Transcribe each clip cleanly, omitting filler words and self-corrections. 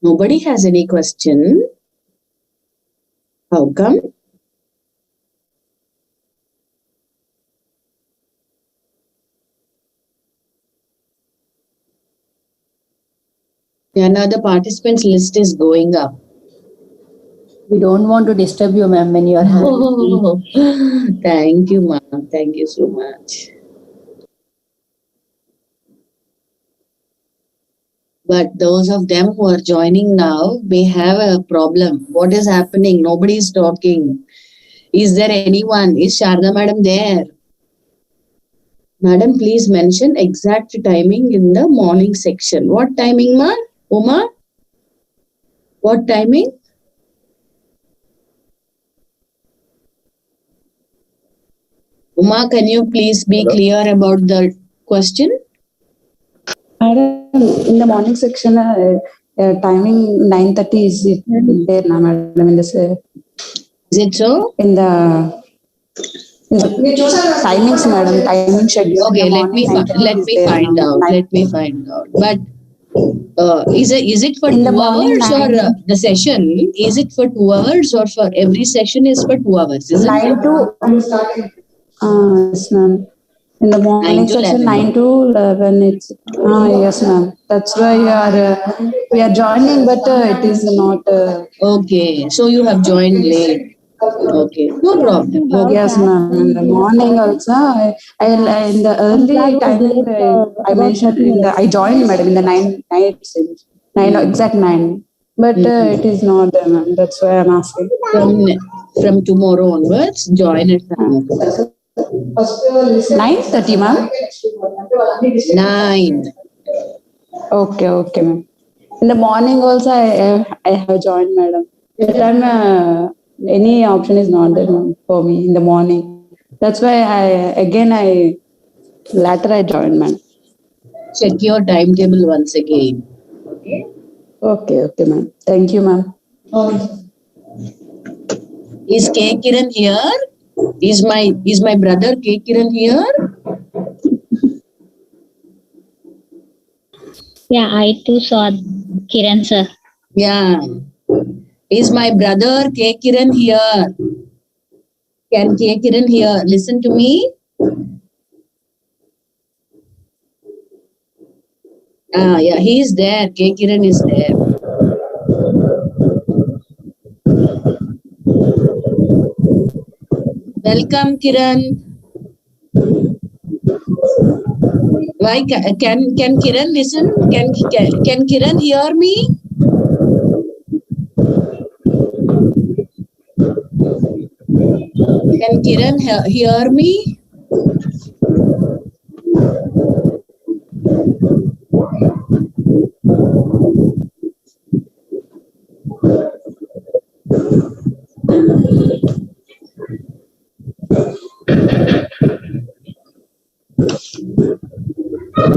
Nobody has any question. How come? Yeah, now the participants list is going up. We don't want to disturb you, ma'am, when you are happy. Oh, thank you, ma'am. Thank you so much. But those of them who are joining now may have a problem. What is happening? Nobody is talking. Is there anyone? Is Sharda madam there? Madam, please mention exact timing in the morning section. What timing, ma? Uma? What timing? Uma, can you please be clear about the question? Madam, in the morning section, timing 9:30 is there, na, madam, in this, Is it so? in the timings, madam, timing schedule. Okay, let me morning 9:30 find there, out. ma'am. Let me find out. But is it for In the 2 morning, hours or the session? Is it for 2 hours or for every session is for 2 hours? Is it? 9 to yes, ma'am. In the 9 morning to section, 11. 9 to 11. It's yes, ma'am. That's why we are joining, but it is not. Okay, so you have joined late. Okay, no problem. Okay. Yes, ma'am. In the morning also, in the early timing, I mentioned I joined, madam, in the 9 exact 9. But it is not there, ma'am. That's why I'm asking. From tomorrow onwards, join at 9 o'clock. 9:30, ma'am. 9. Okay, ma'am. In the morning also, I have joined, madam. That time, any option is not there, ma'am, for me in the morning. That's why later I joined, ma'am. Check your timetable once again. Okay, ma'am. Thank you, ma'am. Is K Kiran here? Is my brother K Kiran here? Yeah, I too saw Kiran sir. Yeah. Is my brother K Kiran here? Can K Kiran here? Listen to me. Yeah, he is there. K Kiran is there. Welcome, Kiran. Why can Kiran listen? Can Kiran hear me? Can Kiran hear me?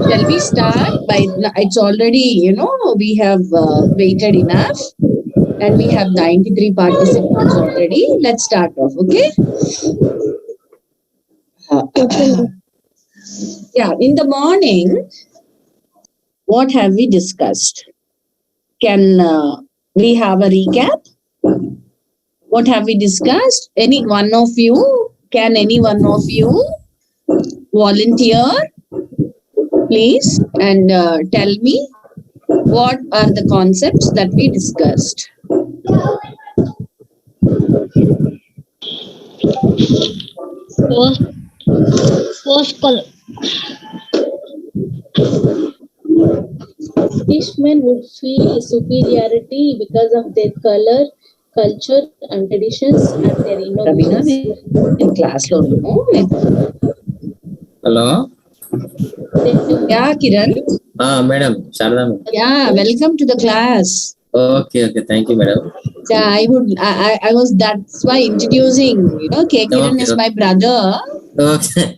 Shall we start? It's already, we have waited enough and we have 93 participants already. Let's start off, okay? Yeah, in the morning, what have we discussed? Can we have a recap? What have we discussed? Any one of you volunteer, please, and tell me what are the concepts that we discussed? Fishmen would feel superiority because of their color, culture, and traditions, and their innovations. In class, no? Hello. Yeah, Kiran. Madam, Sharda. Yeah, welcome to the class. Okay, thank you, madam. Yeah, I was, that's why introducing, K Kiran is my brother. Okay.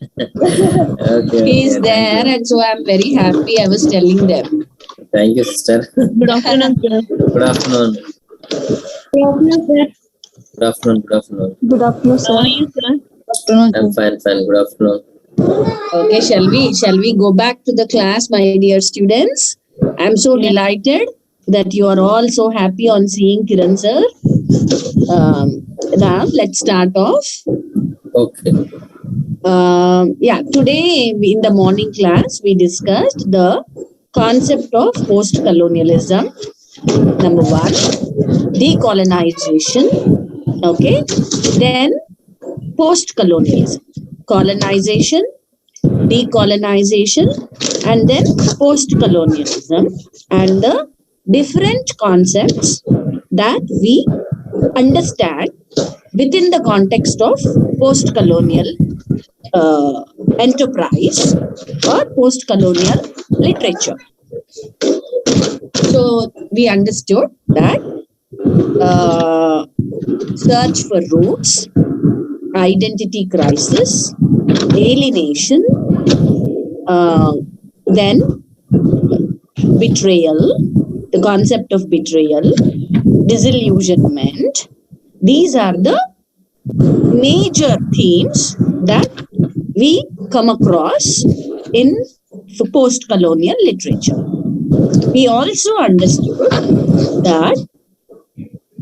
He is there, and so I'm very happy. I was telling them. Thank you, sister. Good afternoon, sir. Good afternoon. Good afternoon, sir. Good afternoon. Good afternoon, How sir. are you, sir? I'm fine. Good afternoon. Okay, shall we go back to the class, my dear students? I'm so delighted that you are all so happy on seeing Kiran sir. Now let's start off. Okay. Yeah, today in the morning class we discussed the concept of post-colonialism. Number one, decolonization. Okay, then post-colonialism, colonization, decolonization, and then post-colonialism, and the different concepts that we understand within the context of post-colonial enterprise or post-colonial literature. So we understood that search for roots, identity crisis, alienation, then betrayal, the concept of betrayal, disillusionment. These are the major themes that we come across in post-colonial literature. We also understood that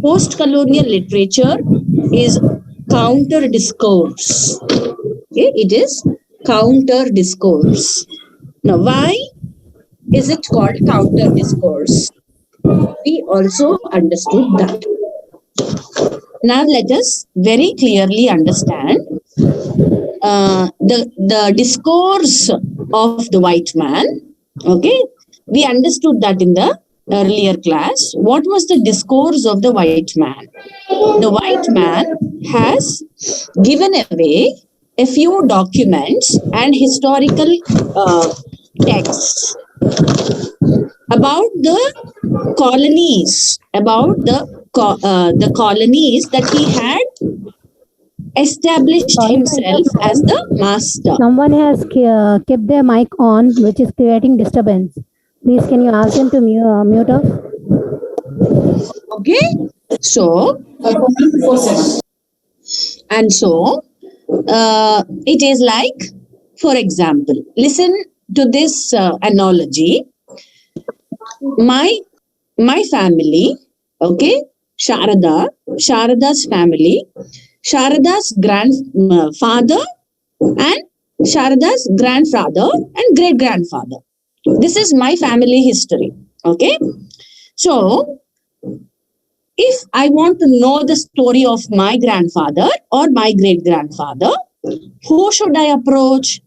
post-colonial literature is counter discourse. Okay? It is counter discourse. Now, why is it called counter discourse? We also understood that. Now, let us very clearly understand the discourse of the white man. Okay, we understood that in the earlier class. What was the discourse of the white man? The white man has given away a few documents and historical texts about the colonies, about the colonies that he had established himself as the master. Someone has kept their mic on, which is creating disturbance. Please, can you ask them to mute off? Okay, so and so it is like, for example, listen to this analogy. My family, okay, Sharada's family, Sharada's grandfather and Sharada's grandfather and great grandfather. This is my family history. Okay, so if I want to know the story of my grandfather or my great grandfather, who should I approach?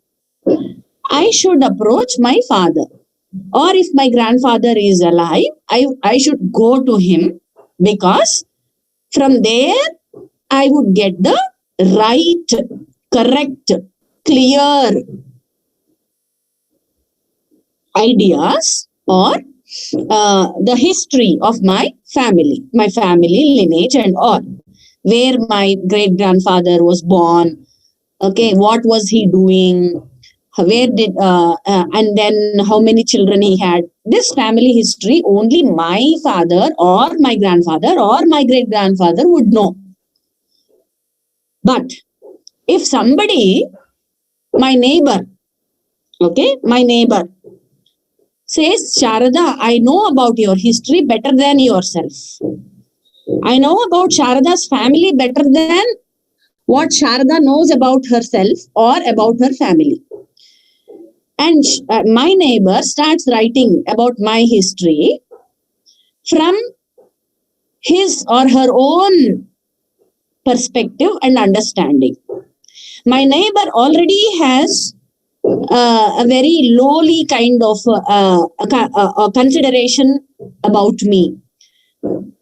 I should approach my father. Or if my grandfather is alive, I should go to him, because from there I would get the right, correct, clear ideas or the history of my family lineage and all, where my great grandfather was born, okay, what was he doing, where did and then how many children he had. This family history only my father or my grandfather or my great grandfather would know. But if somebody, my neighbor, okay, my neighbor says, Sharada, I know about your history better than yourself. I know about Sharada's family better than what Sharada knows about herself or about her family. And my neighbor starts writing about my history from his or her own perspective and understanding. My neighbor already has a very lowly kind of consideration about me.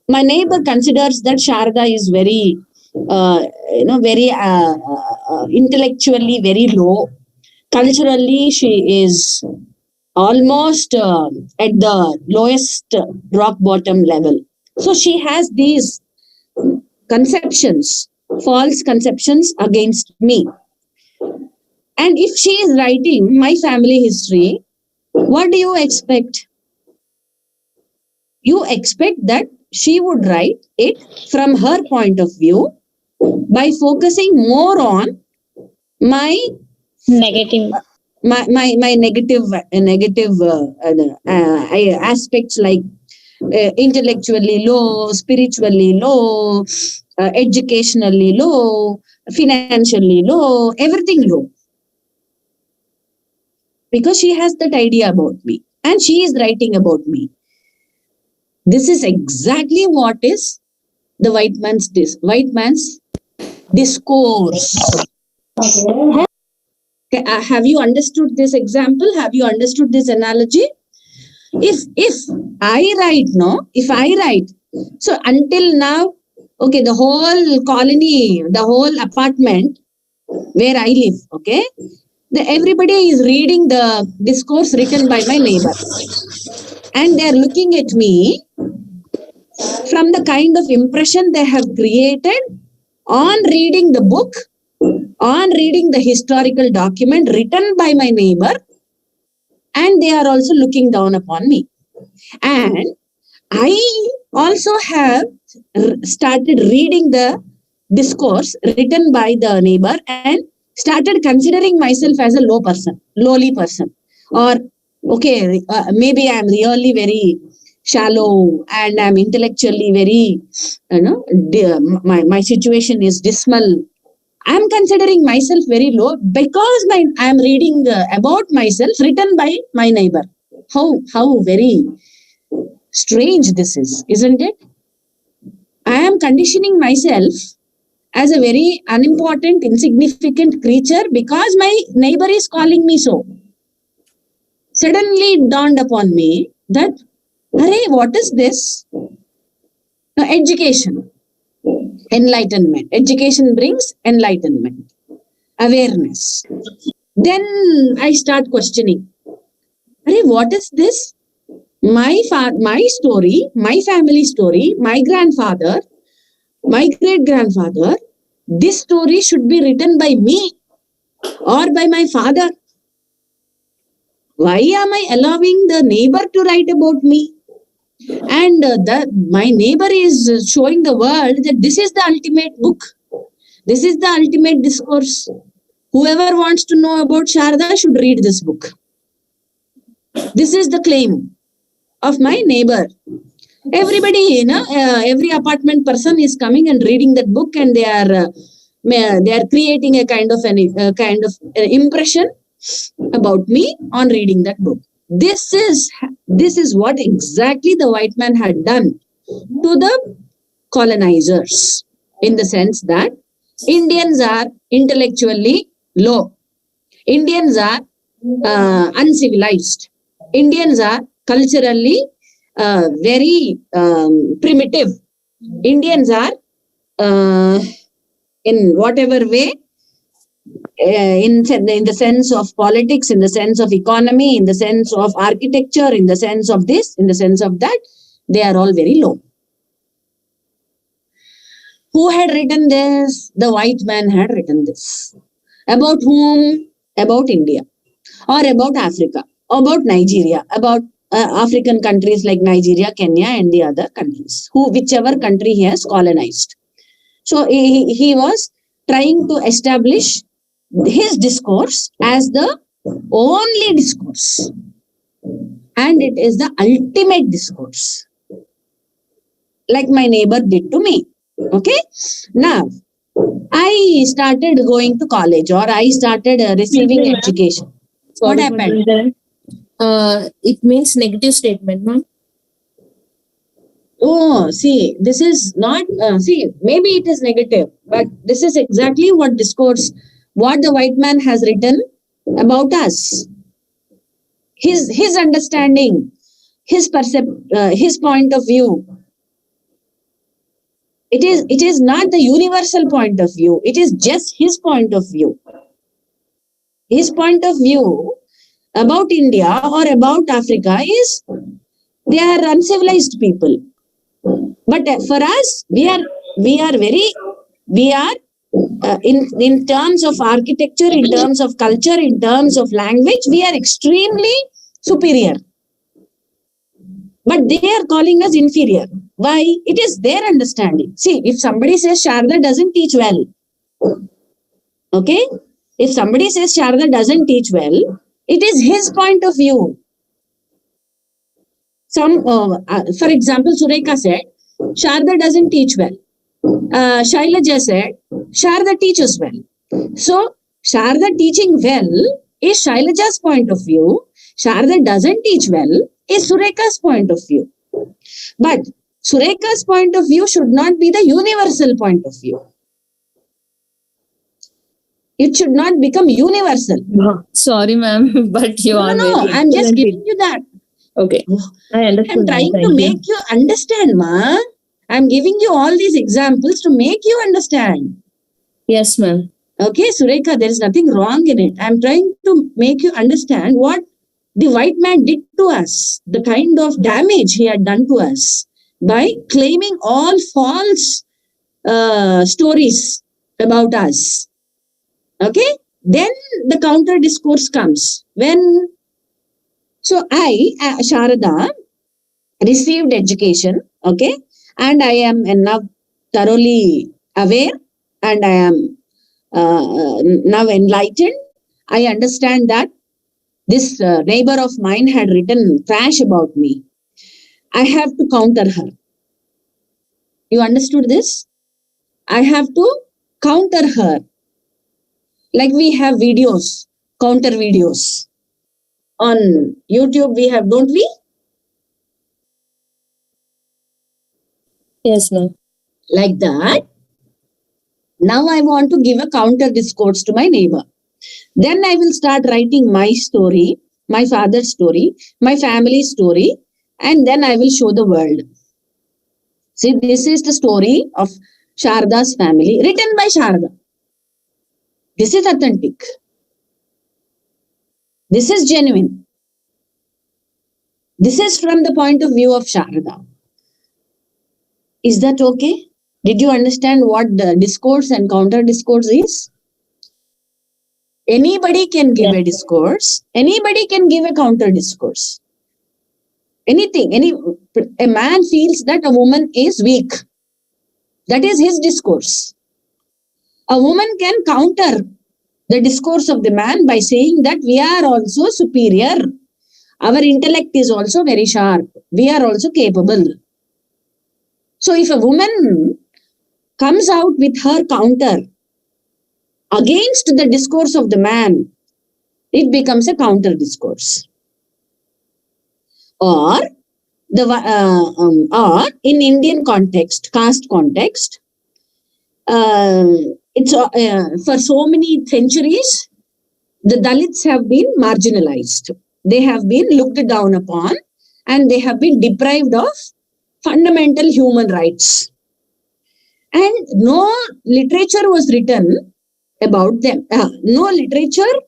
My neighbor considers that Sharada is very, very intellectually very low. Culturally, she is almost at the lowest rock bottom level. So she has these conceptions, false conceptions against me. And if she is writing my family history, what do you expect? You expect that she would write it from her point of view by focusing more on my Negative. my negative aspects, like intellectually low, spiritually low, educationally low, financially low, everything low. Because she has that idea about me and she is writing about me. This is exactly what is the white man's discourse. Okay, have you understood this example? Have you understood this analogy? If I write, so until now, okay, the whole colony, the whole apartment where I live, okay, everybody is reading the discourse written by my neighbor, and they are looking at me from the kind of impression they have created on reading the book, on reading the historical document written by my neighbor, and they are also looking down upon me. And I also have started reading the discourse written by the neighbor and started considering myself as a lowly person. Or, okay, maybe I'm really very shallow and I'm intellectually very, my situation is dismal. I'm considering myself very low because I'm reading about myself written by my neighbor. How very strange this is, isn't it? I am conditioning myself as a very unimportant, insignificant creature because my neighbor is calling me so. Suddenly it dawned upon me that, hey, what is this? Now, education, enlightenment. Education brings enlightenment, awareness. Then I start questioning, hey, what is this? My story, my family story, my grandfather, my great-grandfather, this story should be written by me or by my father. Why am I allowing the neighbor to write about me? And my neighbor is showing the world that this is the ultimate book. This is the ultimate discourse. Whoever wants to know about Sharda should read this book. This is the claim of my neighbor. Everybody, every apartment person is coming and reading that book, and they are creating a kind of an impression about me on reading that book. This is what exactly the white man had done to the colonizers, in the sense that Indians are intellectually low. Indians are uncivilized. Indians are culturally very primitive. Indians are, in whatever way, in the sense of politics, in the sense of economy, in the sense of architecture, in the sense of this, in the sense of that, they are all very low. Who had written this? The white man had written this. About whom? About India, or about Africa, about Nigeria, about African countries like Nigeria, Kenya, and the other countries, whichever country he has colonized. So he was trying to establish his discourse as the only discourse, and it is the ultimate discourse, like my neighbor did to me. Okay, now I started going to college, or I started receiving education. What happened? It means negative statement, ma'am. Oh, see, this is not, maybe it is negative, but this is exactly what discourse, what the white man has written about us. His understanding, his point of view. It is not the universal point of view. It is just his point of view. His point of view about India or about Africa is they are uncivilized people. But for us, we are in terms of architecture, in terms of culture, in terms of language, we are extremely superior. But they are calling us inferior. Why? It is their understanding. See, if somebody says Sharda doesn't teach well, okay? If somebody says Sharda doesn't teach well, it is his point of view. For example, Sureka said, Sharda doesn't teach well. Shailaja said, Sharda teaches well. So, Sharda teaching well is Shailaja's point of view. Sharda doesn't teach well is Sureka's point of view. But Sureka's point of view should not be the universal point of view. It should not become universal. Sorry, ma'am, but you are No, very I'm just excellent. giving you that. Okay, I understood. I'm trying ma'am. to Thank make you understand, ma. I'm giving you all these examples to make you understand. Yes, ma'am. Okay, Sureka, there is nothing wrong in it. I'm trying to make you understand what the white man did to us, the kind of damage he had done to us by claiming all false stories about us. Okay, then the counter discourse comes. So I, Sharada, received education, okay, and I am now thoroughly aware and I am now enlightened. I understand that this neighbor of mine had written trash about me. I have to counter her. You understood this? I have to counter her. Like we have videos, counter videos. On YouTube we have, don't we? Yes, ma'am. Like that. Now I want to give a counter discourse to my neighbor. Then I will start writing my story, my father's story, my family's story, and then I will show the world. See, this is the story of Sharda's family, written by Sharda. This is authentic. This is genuine. This is from the point of view of Sharda. Is that okay? Did you understand what the discourse and counter discourse is? Anybody can give a discourse. Anybody can give a counter discourse. Anything. A man feels that a woman is weak. That is his discourse. A woman can counter the discourse of the man by saying that we are also superior. Our intellect is also very sharp. We are also capable. So if a woman comes out with her counter against the discourse of the man, it becomes a counter discourse. Or in Indian context, caste context, it's for so many centuries, the Dalits have been marginalized. They have been looked down upon and they have been deprived of fundamental human rights. And no literature was written about them. No literature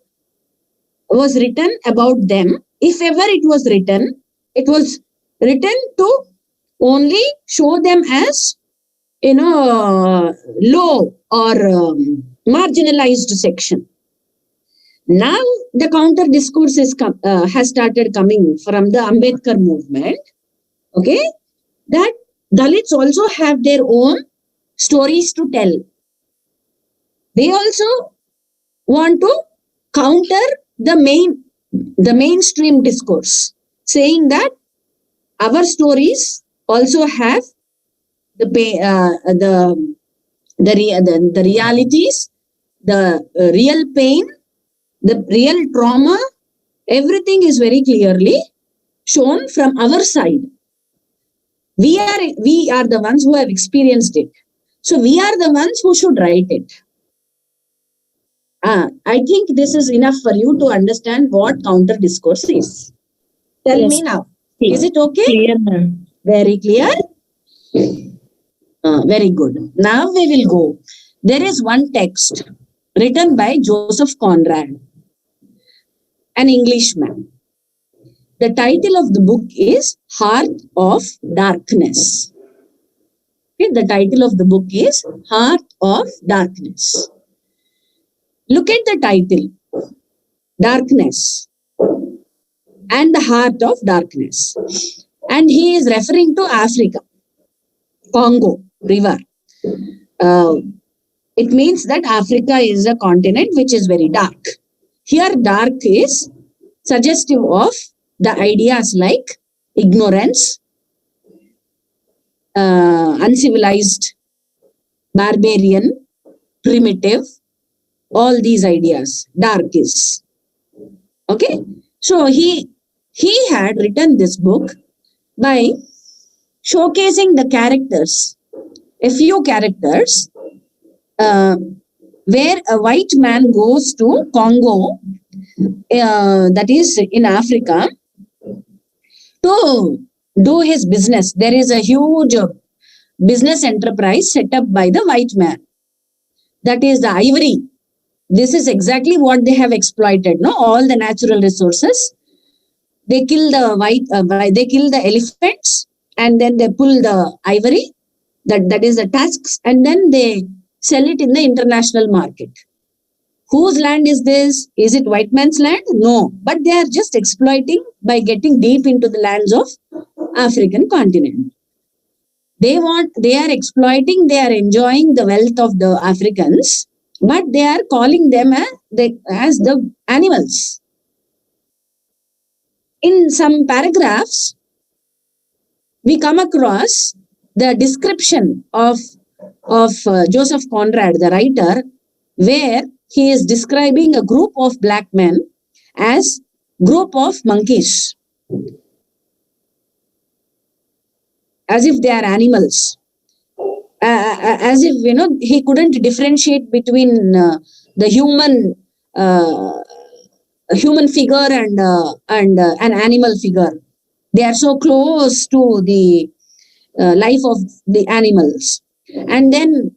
was written about them. If ever it was written to only show them as, low or marginalized section. Now the counter discourse has started coming from the Ambedkar movement. Okay, that Dalits also have their own stories to tell. They also want to counter the mainstream discourse, saying that our stories also have the realities, the real pain, the real trauma. Everything is very clearly shown from our side. We are the ones who have experienced it. So we are the ones who should write it. I think this is enough for you to understand what counter discourse is. Tell Yes. me now. Is it okay? Clear, ma'am. Very clear? Very good. Now we will go. There is one text written by Joseph Conrad, an Englishman. The title of the book is Heart of Darkness. Okay, the title of the book is Heart of Darkness. Look at the title, Darkness and the Heart of Darkness. And he is referring to Africa, Congo River. It means that Africa is a continent which is very dark. Here dark is suggestive of the ideas like ignorance, uncivilized, barbarian, primitive, all these ideas. Dark is. Okay. So he had written this book by showcasing the characters, a few characters, where a white man goes to Congo, that is in Africa, to do his business. There is a huge business enterprise set up by the white man. That is the ivory. This is exactly what they have exploited. No, all the natural resources. They kill the they kill the elephants, and then they pull the ivory. That is the tusks, and then they sell it in the international market. Whose land is this? Is it white man's land? No, but they are just exploiting by getting deep into the lands of African continent. They are exploiting, they are enjoying the wealth of the Africans, but they are calling them as the animals. In some paragraphs, we come across the description of Joseph Conrad, the writer, where he is describing a group of black men as group of monkeys, as if they are animals, as if, he couldn't differentiate between the human figure and an animal figure. They are so close to the life of the animals. And then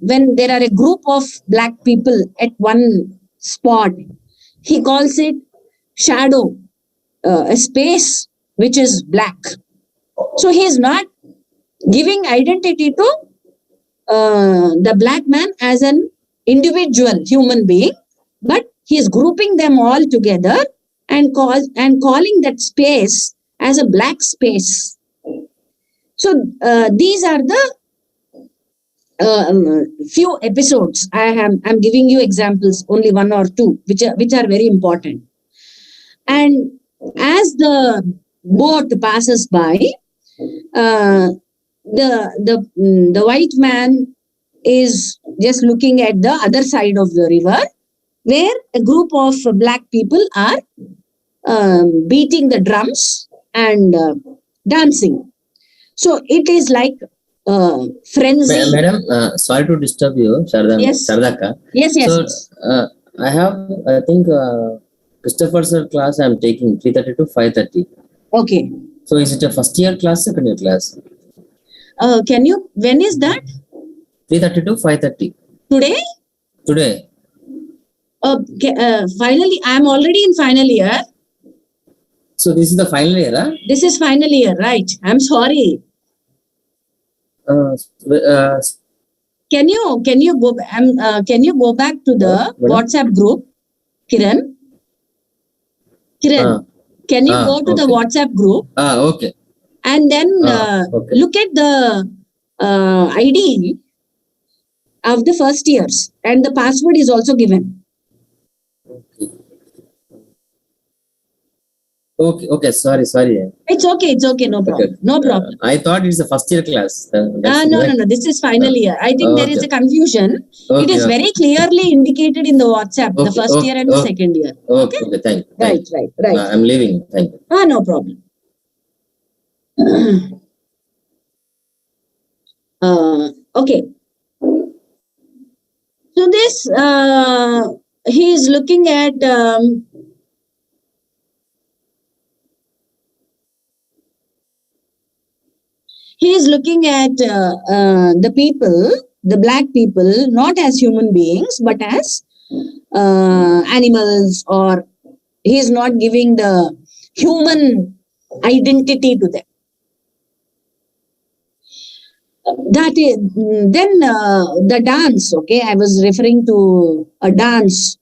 when there are a group of black people at one spot, he calls it shadow, a space which is black. So he is not giving identity to the black man as an individual human being, but he is grouping them all together and calling that space as a black space. So these are the few episodes. I'm giving you examples, only one or two, which are very important. And as the boat passes by, the white man is just looking at the other side of the river, where a group of black people are beating the drums and dancing. So it is like frenzy. Madam, sorry to disturb you, Yes. Shardaka. Yes. So, I think, Christopher sir class I am taking 3:30 to 5:30. Okay. So is it a first year class, second year class? When is that? 3:30 to 5:30. Today? Today. Finally, I am already in final year. So this is the final year, huh? This is final year, right? I'm sorry. Can you go? Can you go back to the Madam? WhatsApp group, Kiran? Kiran, can you go to the okay. WhatsApp group Okay. and then Okay. look at the ID of the first years, and the password is also given. Okay. Sorry. It's okay. No problem. Okay. No problem. I thought it's a first year class. No. This is final year. I think there is Okay. a confusion. Okay, It is okay. very clearly indicated in the WhatsApp, the Okay, first okay, year and the okay. second year. Okay. Thank you. Right. I'm leaving. Thank you. No problem. Okay. So this, he is looking at the people, the black people, not as human beings, but as animals, or he is not giving the human identity to them. That is, then the dance, okay, I was referring to a dance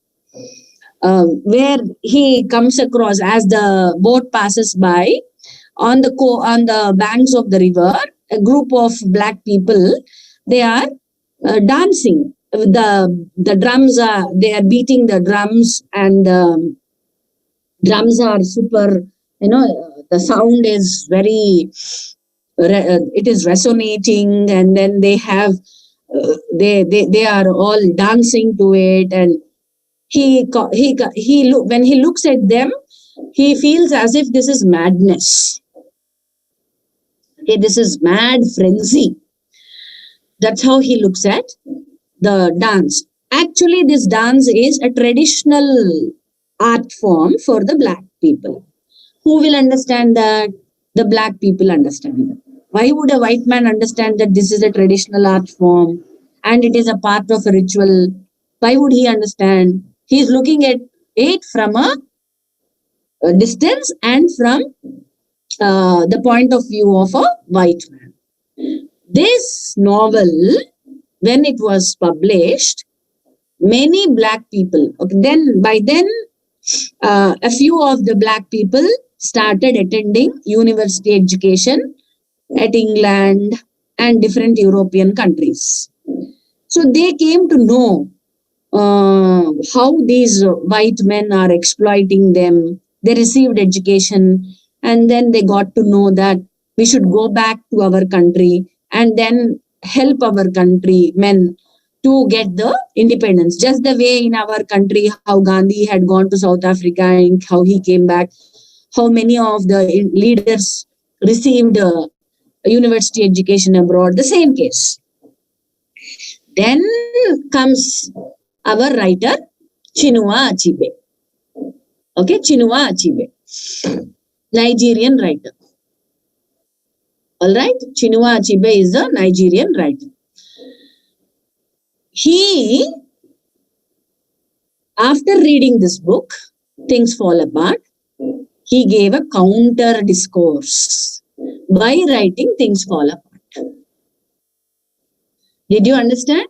where he comes across, as the boat passes by, on the banks of the river, a group of black people, they are dancing. The drums they are beating the drums, and the drums are super, the sound is very, it is resonating, and then they have, they are all dancing to it, and when he looks at them, he feels as if this is madness. Okay, this is mad frenzy. That's how he looks at the dance. Actually, this dance is a traditional art form for the black people. Who will understand that? The black people understand that. Why would a white man understand that this is a traditional art form and it is a part of a ritual? Why would he understand? He is looking at it from a distance and from the point of view of a white man. This novel, when it was published, many black people, by then, a few of the black people started attending university education at England and different European countries. So they came to know how these white men are exploiting them. They received education, and then they got to know that we should go back to our country and then help our countrymen to get the independence. Just the way in our country, how Gandhi had gone to South Africa and how he came back, how many of the leaders received university education abroad, the same case. Then comes our writer, Chinua Achebe. Okay, Chinua Achebe, Nigerian writer. All right, Chinua Achebe is a Nigerian writer. He, after reading this book, Things Fall Apart, he gave a counter discourse by writing Things Fall Apart. Did you understand?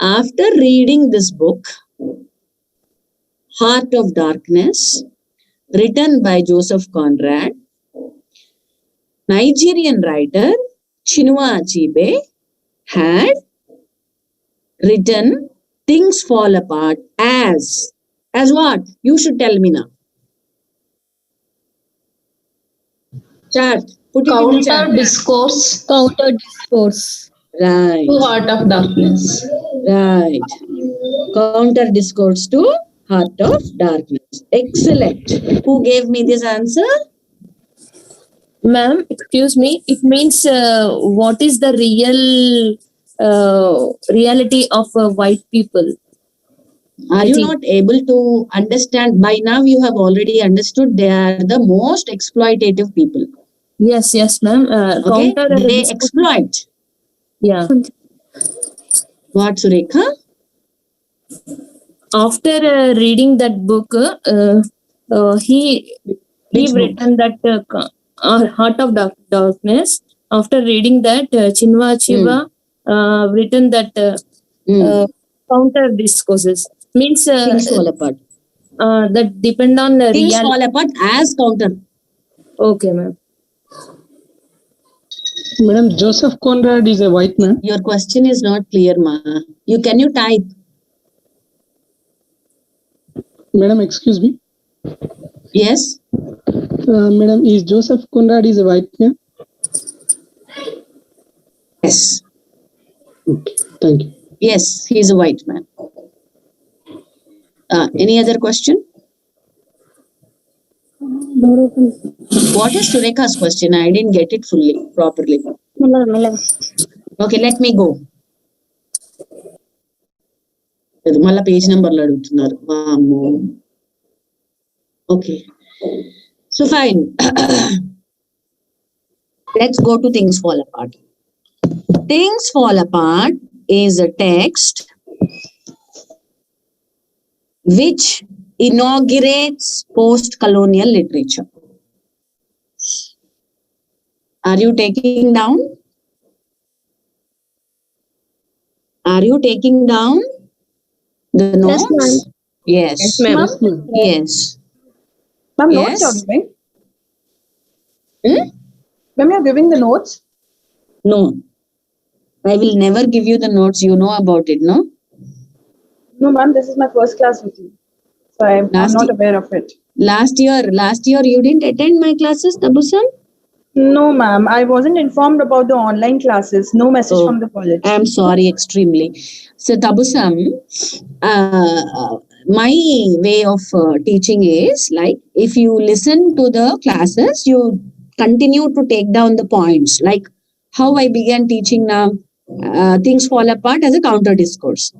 After reading this book, Heart of Darkness, written by Joseph Conrad, Nigerian writer Chinua Achebe had written Things Fall Apart as what? You should tell me now. Chat. Put it in the chat. Counter discourse Counter discourse. Right. to Heart of Darkness. Right. Counter discourse to Heart of Darkness. Excellent. Who gave me this answer? Ma'am, excuse me. It means what is the real reality of white people? Are I you think- not able to understand? By now, you have already understood they are the most exploitative people. Yes, ma'am. Okay? Counter They discourse. exploit. Yeah. What, Surekha? After reading that book, he Which book? written that Heart of Darkness. After reading that, Chinua Achebe written that counter discourses. Means Things fall apart. that depend on Things reality. fall apart as counter. Okay, ma'am. Madam, Joseph Conrad is a white man. Your question is not clear, ma. Can you type? Madam, excuse me. Yes. Madam, is Joseph Conrad is a white man? Yes. Okay, thank you. Yes, he is a white man. Any other question? What is Surekha's question? I didn't get it properly. Okay, let me go. మళ్ళా page నెంబర్లు అడుగుతున్నారు. Okay. So fine. Let's go to Things Fall Apart. Things Fall Apart is a text which inaugurates post-colonial literature. Are you taking down? Are you taking down the notes? Yes. Yes, ma'am. Yes, ma'am. Yes. Ma'am, Yes. notes you're giving? Hmm? Ma'am, you're giving the notes? No. I will never give you the notes. You know about it, no? No, ma'am, this is my first class with you. So I'm Last not year- aware of it. Last year you didn't attend my classes, Tabusam? No, ma'am. I wasn't informed about the online classes. No message Oh, from the college. I'm sorry extremely. So Tabusam, my way of teaching is like, if you listen to the classes, you continue to take down the points. Like how I began teaching now, things fall apart as a counter discourse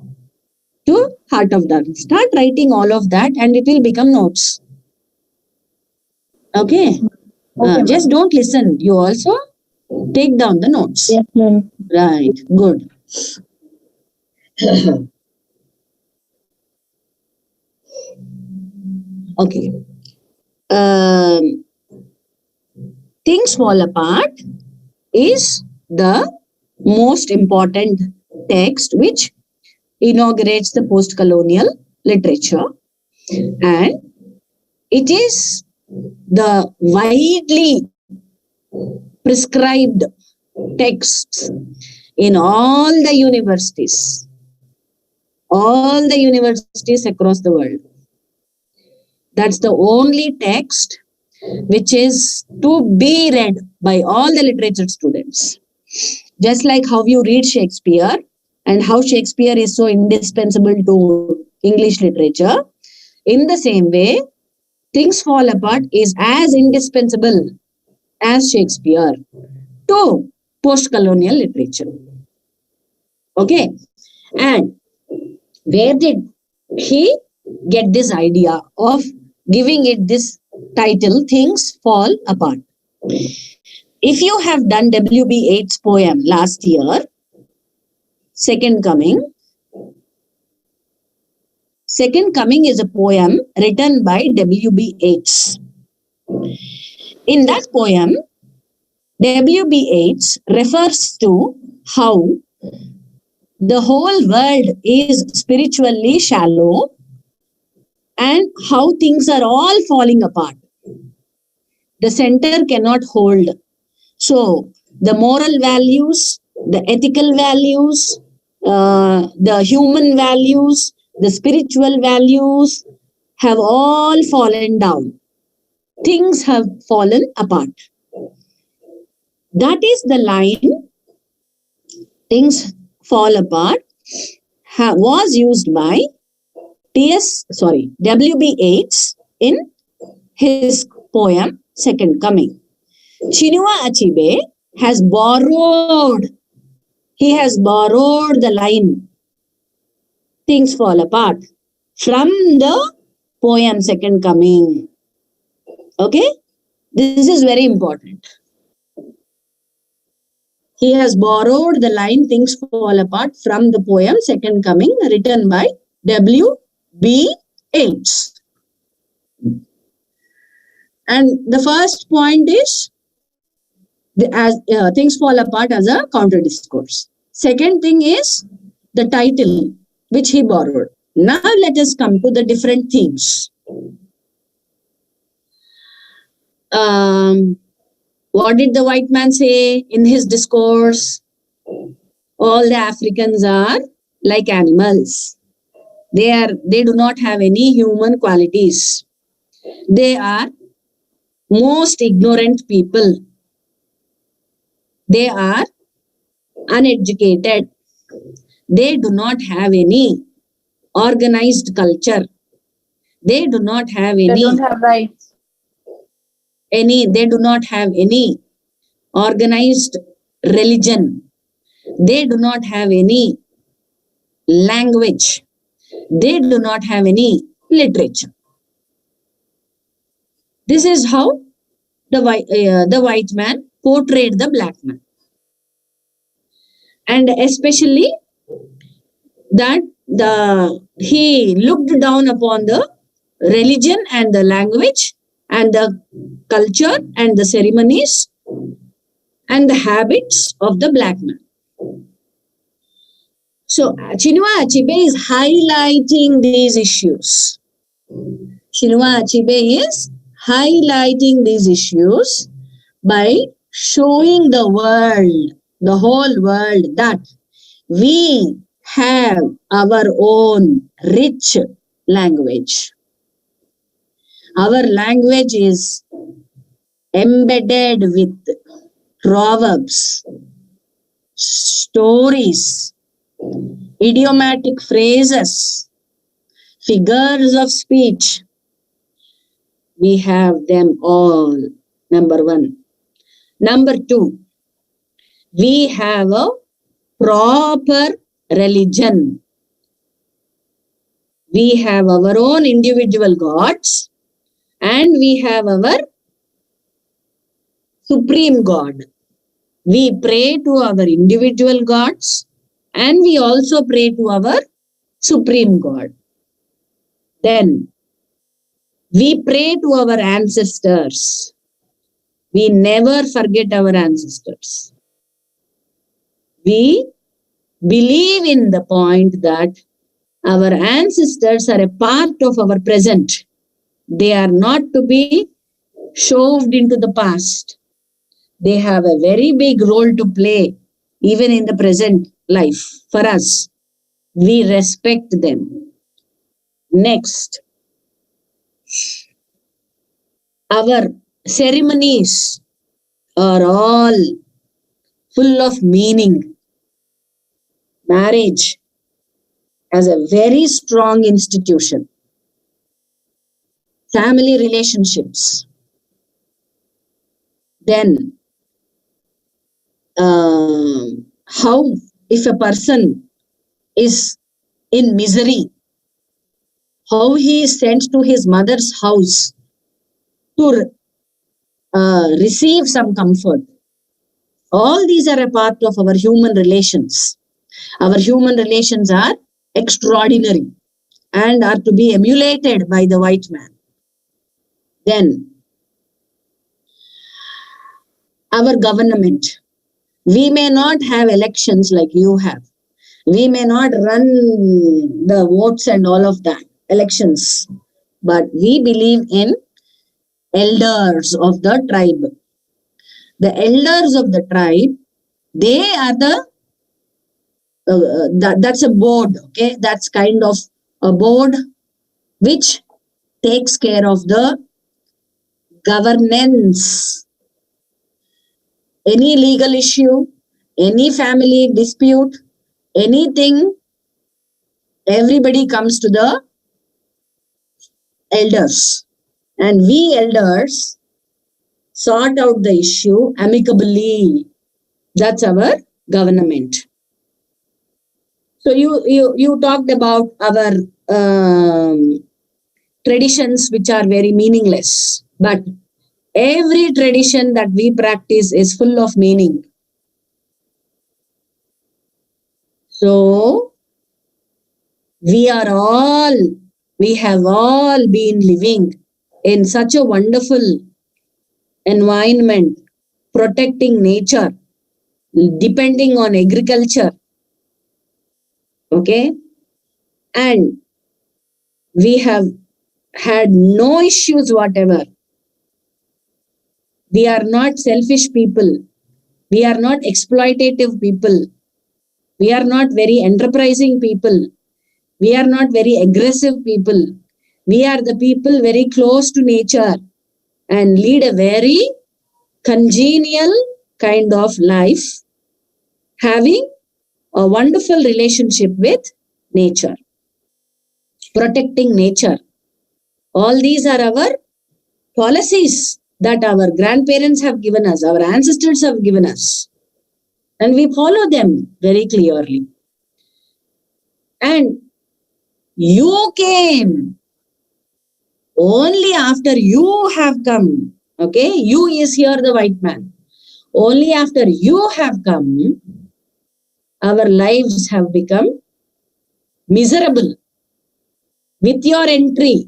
to Heart of Darkness. Start writing all of that and it will become notes. Okay. Just don't listen. You also take down the notes. Yes, ma'am. Right. Good. Okay. Things Fall Apart is the most important text which inaugurates the post-colonial literature, and it is the widely prescribed texts in all the universities across the world. That's the only text which is to be read by all the literature students. Just like how you read Shakespeare and how Shakespeare is so indispensable to English literature, in the same way, Things Fall Apart is as indispensable as Shakespeare to post-colonial literature. Okay. And where did he get this idea of giving it this title, Things Fall Apart? If you have done W.B. Yeats' poem last year, Second Coming is a poem written by W.B. Yeats. In that poem, W.B. Yeats refers to how the whole world is spiritually shallow and how things are all falling apart. The center cannot hold. So the moral values, the ethical values, the human values, the spiritual values have all fallen down. Things have fallen apart. That is the line, Things Fall Apart, was used by W.B. Yeats in his poem Second Coming. Chinua Achebe has borrowed the line Things Fall Apart from the poem Second Coming. Okay? This is very important. He has borrowed the line Things Fall Apart from the poem Second Coming, written by W.B. Yeats. And the first point is Things Fall Apart as a counter discourse. Second thing is the title which he borrowed. Now let us come to the different themes. What did the white man say in his discourse? All the Africans are like animals. They do not have any human qualities. They are most ignorant people. They are uneducated. They do not have any organized culture. They do not have any. They don't have rights. They do not have any organized religion. They do not have any language. They do not have any literature. This is how the white man portrayed the black man. And especially that he looked down upon the religion and the language and the culture and the ceremonies and the habits of the black man. So Chinua Achebe is highlighting these issues. Chinua Achebe is highlighting these issues by showing the world, the whole world, that we have our own rich language. Our language is embedded with proverbs, stories, idiomatic phrases, figures of speech. We have them all, number one. Number two, we have a proper religion. We have our own individual gods and we have our supreme God. We pray to our individual gods and we also pray to our supreme God. Then we pray to our ancestors. We never forget our ancestors. We believe in the point that our ancestors are a part of our present. They are not to be shoved into the past. They have a very big role to play even in the present life for us. We respect them. Next, our ceremonies are all full of meaning. Marriage as a very strong institution. Family relationships. Then, how if a person is in misery, how he is sent to his mother's house to receive some comfort. All these are a part of our human relations. Our human relations are extraordinary and are to be emulated by the white man. Then, our government. We may not have elections like you have. We may not run the votes and all of that, elections. But we believe in elders of the tribe. The elders of the tribe, they are that's a board, okay? That's kind of a board which takes care of the governance. Any legal issue, any family dispute, anything, everybody comes to the elders. And we elders sort out the issue amicably. That's our government. So you talked about our traditions which are very meaningless. But every tradition that we practice is full of meaning. So, we have all been living in such a wonderful environment, protecting nature, depending on agriculture. Okay? And we have had no issues whatever. We are not selfish people. We are not exploitative people. We are not very enterprising people. We are not very aggressive people. We are the people very close to nature and lead a very congenial kind of life, having a wonderful relationship with nature, protecting nature. All these are our policies that our grandparents have given us, our ancestors have given us. And we follow them very clearly. And you came only after you have come. Okay, you is here the white man. Only after you have come, our lives have become miserable. With your entry,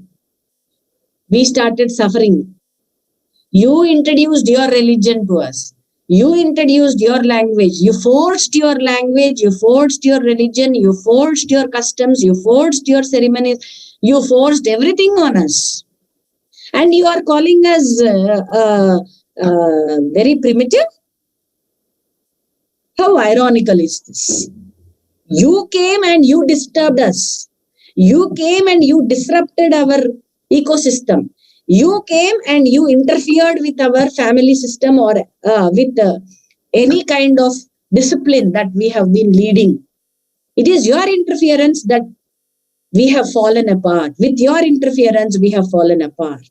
we started suffering. You introduced your religion to us. You introduced your language. You forced your language. You forced your religion. You forced your customs. You forced your ceremonies. You forced everything on us. And you are calling us very primitive? How ironical is this? You came and you disturbed us. You came and you disrupted our ecosystem. You came and you interfered with our family system or with any kind of discipline that we have been leading. It is your interference that we have fallen apart. With your interference, we have fallen apart.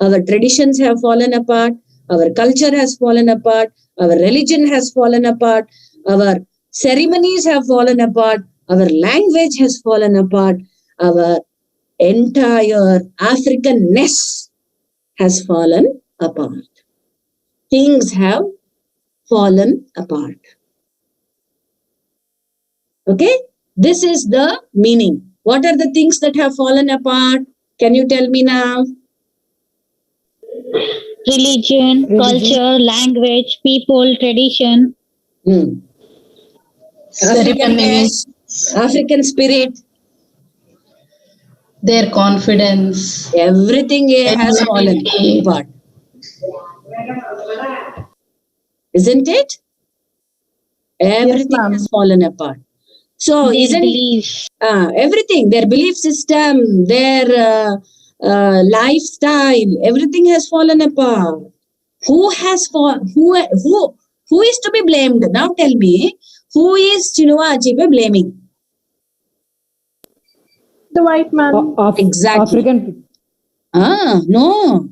Our traditions have fallen apart. Our culture has fallen apart. Our religion has fallen apart. Our ceremonies have fallen apart. Our language has fallen apart. Our entire Africanness has fallen apart. Things have fallen apart. Okay? This is the meaning. What are the things that have fallen apart? Can you tell me now? Religion, culture, language, people, tradition. Africanness, African spirit, Their confidence. everything has fallen apart. Isn't it? Everything ma'am. has fallen apart. So, Their isn't beliefs. everything, their belief system, their lifestyle, everything has fallen apart. Who is to be blamed? Now tell me, who is Chinua Achebe blaming? The white man. Exactly. African. No.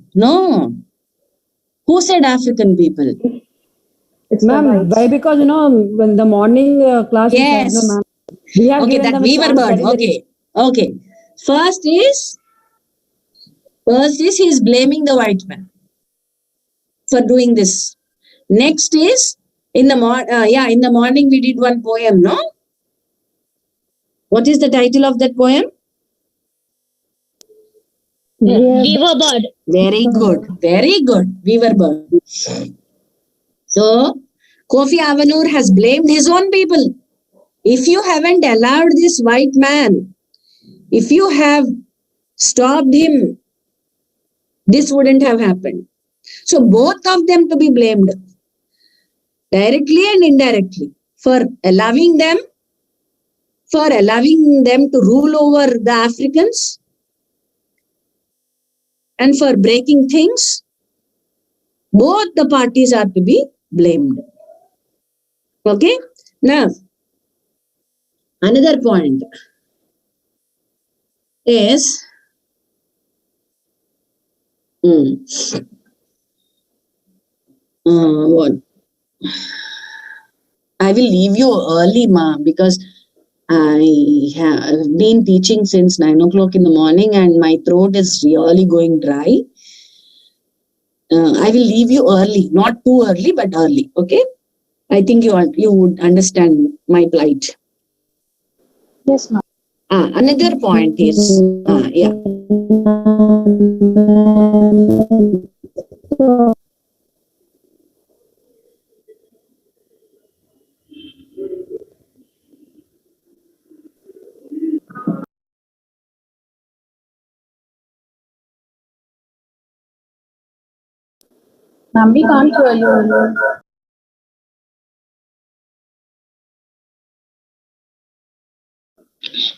Who said African people? It's the Ma'am, whites. why? Because when the morning class is Yes. no, ma'am. We have Okay, given that them a weaver chance, bird. that is the Okay. First is he is blaming the white man for doing this. Next is in the morning we did one poem, no? What is the title of that poem? Weaver bird. Very good. Weaver bird. So Kofi Avanur has blamed his own people. If you haven't allowed this white man, if you have stopped him, this wouldn't have happened. So both of them to be blamed, directly and indirectly, for allowing them to rule over the Africans and for breaking things. Both the parties are to be blamed. Okay? Now, another point is what? I will leave you early, ma, because I have been teaching since 9 o'clock in the morning and my throat is really going dry. I will leave you early, not too early, but early. Okay? I think you would understand my plight. Yes, ma'am. Another point is, Ma'am, we can't hear you.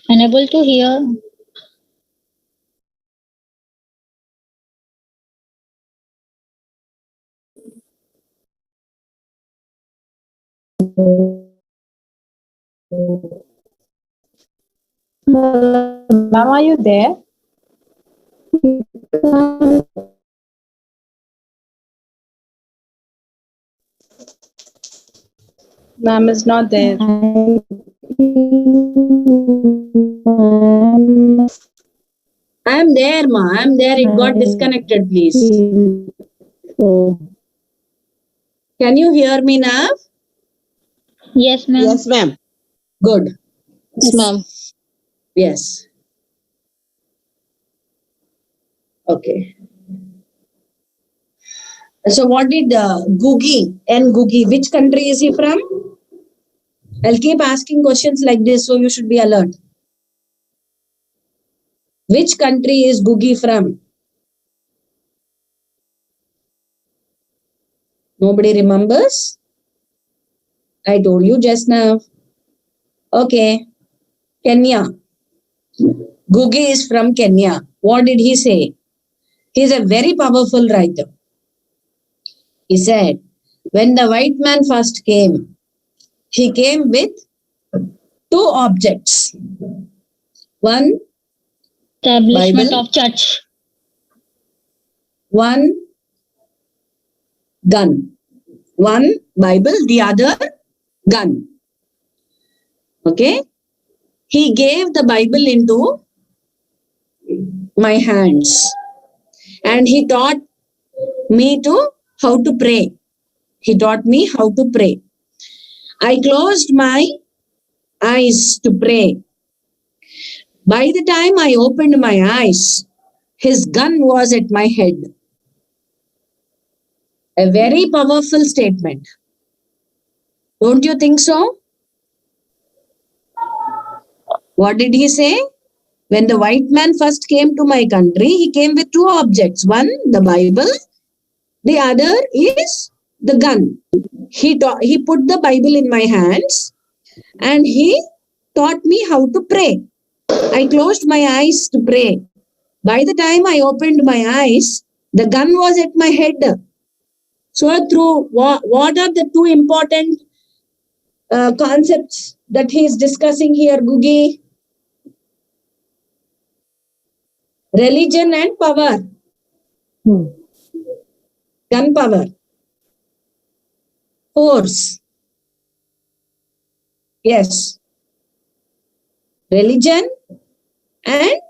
Unable to hear. Ma'am, are you there? Ma'am is not there. I am there, ma. I am there. It got disconnected, please. Can you hear me now? Yes, ma'am. Yes, ma'am. Good. Yes, ma'am. Yes. Okay. So what did Gugi, which country is he from? I'll keep asking questions like this, so you should be alert. Which country is Gugi from? Nobody remembers? I told you just now. Okay. Kenya. Gugi is from Kenya. What did he say? He is a very powerful writer. He said, when the white man first came, he came with two objects. One, Establishment Bible. of church. One, gun. One, Bible, the other, gun. Okay? He gave the Bible into my hands. And he taught me how to pray. He taught me how to pray. I closed my eyes to pray. By the time I opened my eyes, his gun was at my head. A very powerful statement. Don't you think so? What did he say? When the white man first came to my country, he came with two objects. One, the Bible. The other is the gun. He put the Bible in my hands and he taught me how to pray. I closed my eyes to pray. By the time I opened my eyes, the gun was at my head. So through what are the two important concepts that he is discussing here, Gugi? Religion and power. Gun power. Force. Yes. Religion and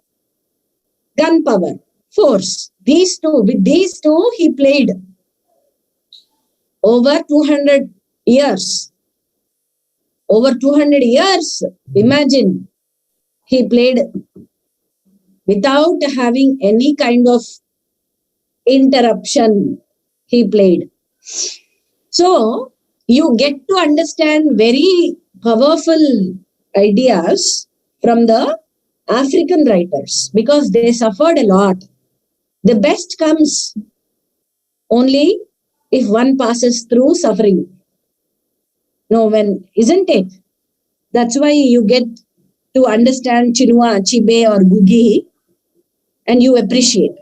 gun power. Force. These two. With these two, he played over 200 years. Over 200 years. Imagine. He played without having any kind of interruption. He played. So, you get to understand very powerful ideas from the African writers because they suffered a lot. The best comes only if one passes through suffering. No, isn't it? That's why you get to understand Chinua Achebe or Gugi and you appreciate.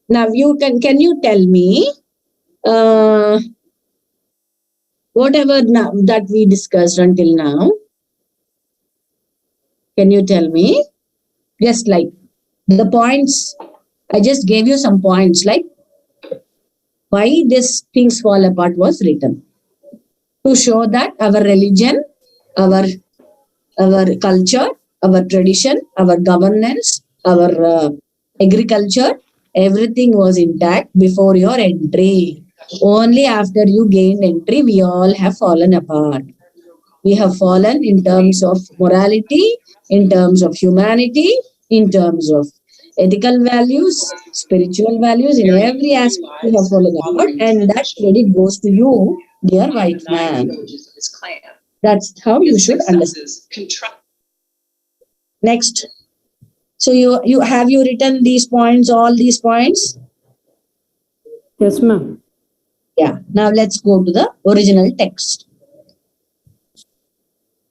Now, can you tell me whatever that we discussed until now? Can you tell me? Just like the points, I just gave you some points like why this Things Fall Apart was written. To show that our religion, our culture, our tradition, our governance, our agriculture, everything was intact before your entry. Only after you gained entry, we all have fallen apart. We have fallen in terms of morality, in terms of humanity, in terms of ethical values, spiritual values, in every aspect we have fallen apart. And that credit goes to you, dear white man. That's how you should understand. Next. So you have you written these points, all these points? Yes, ma'am. Yeah. Now let's go to the original text.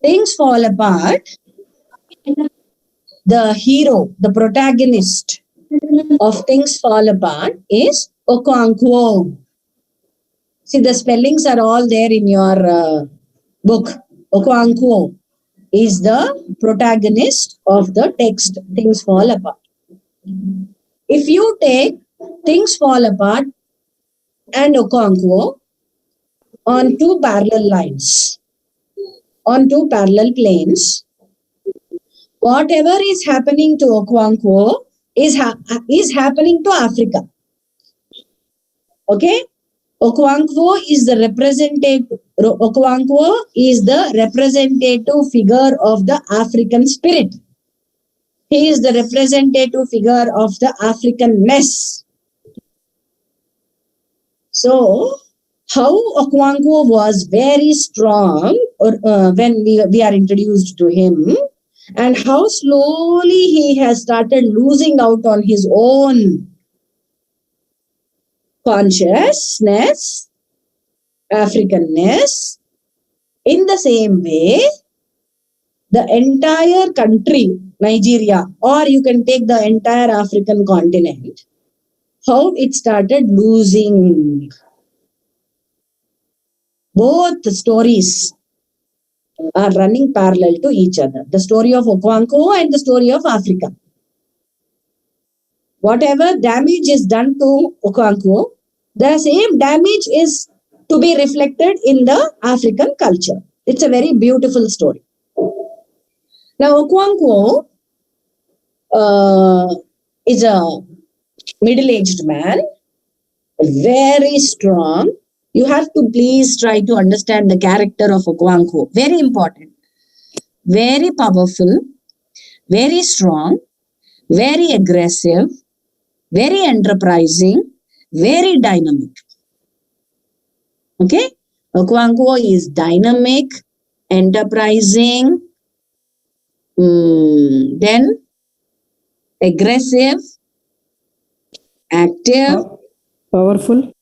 Things Fall Apart. The hero, the protagonist of Things Fall Apart is Okonkwo. See, the spellings are all there in your book. Okonkwo is the protagonist of the text Things Fall Apart. If you take Things Fall Apart and Okonkwo on two parallel lines, on two parallel planes, whatever is happening to Okonkwo is happening to Africa. Okay? Okonkwo is the representative figure of the African spirit. He is the representative figure of the Africanness. So, how Okonkwo was very strong when we are introduced to him, and how slowly he has started losing out on his own consciousness, Africanness. In the same way, the entire country, Nigeria, or you can take the entire African continent, how it started losing. Both the stories are running parallel to each other. The story of Okonkwo and the story of Africa. Whatever damage is done to Okonkwo, the same damage is to be reflected in the African culture. It's a very beautiful story. Now, Okonkwo is a middle-aged man, very strong. You have to please try to understand the character of Okonkwo. Very important. Very powerful, very strong, very aggressive, very enterprising, very dynamic. Okay? Okonkwo is dynamic, enterprising, then aggressive, active, Powerful.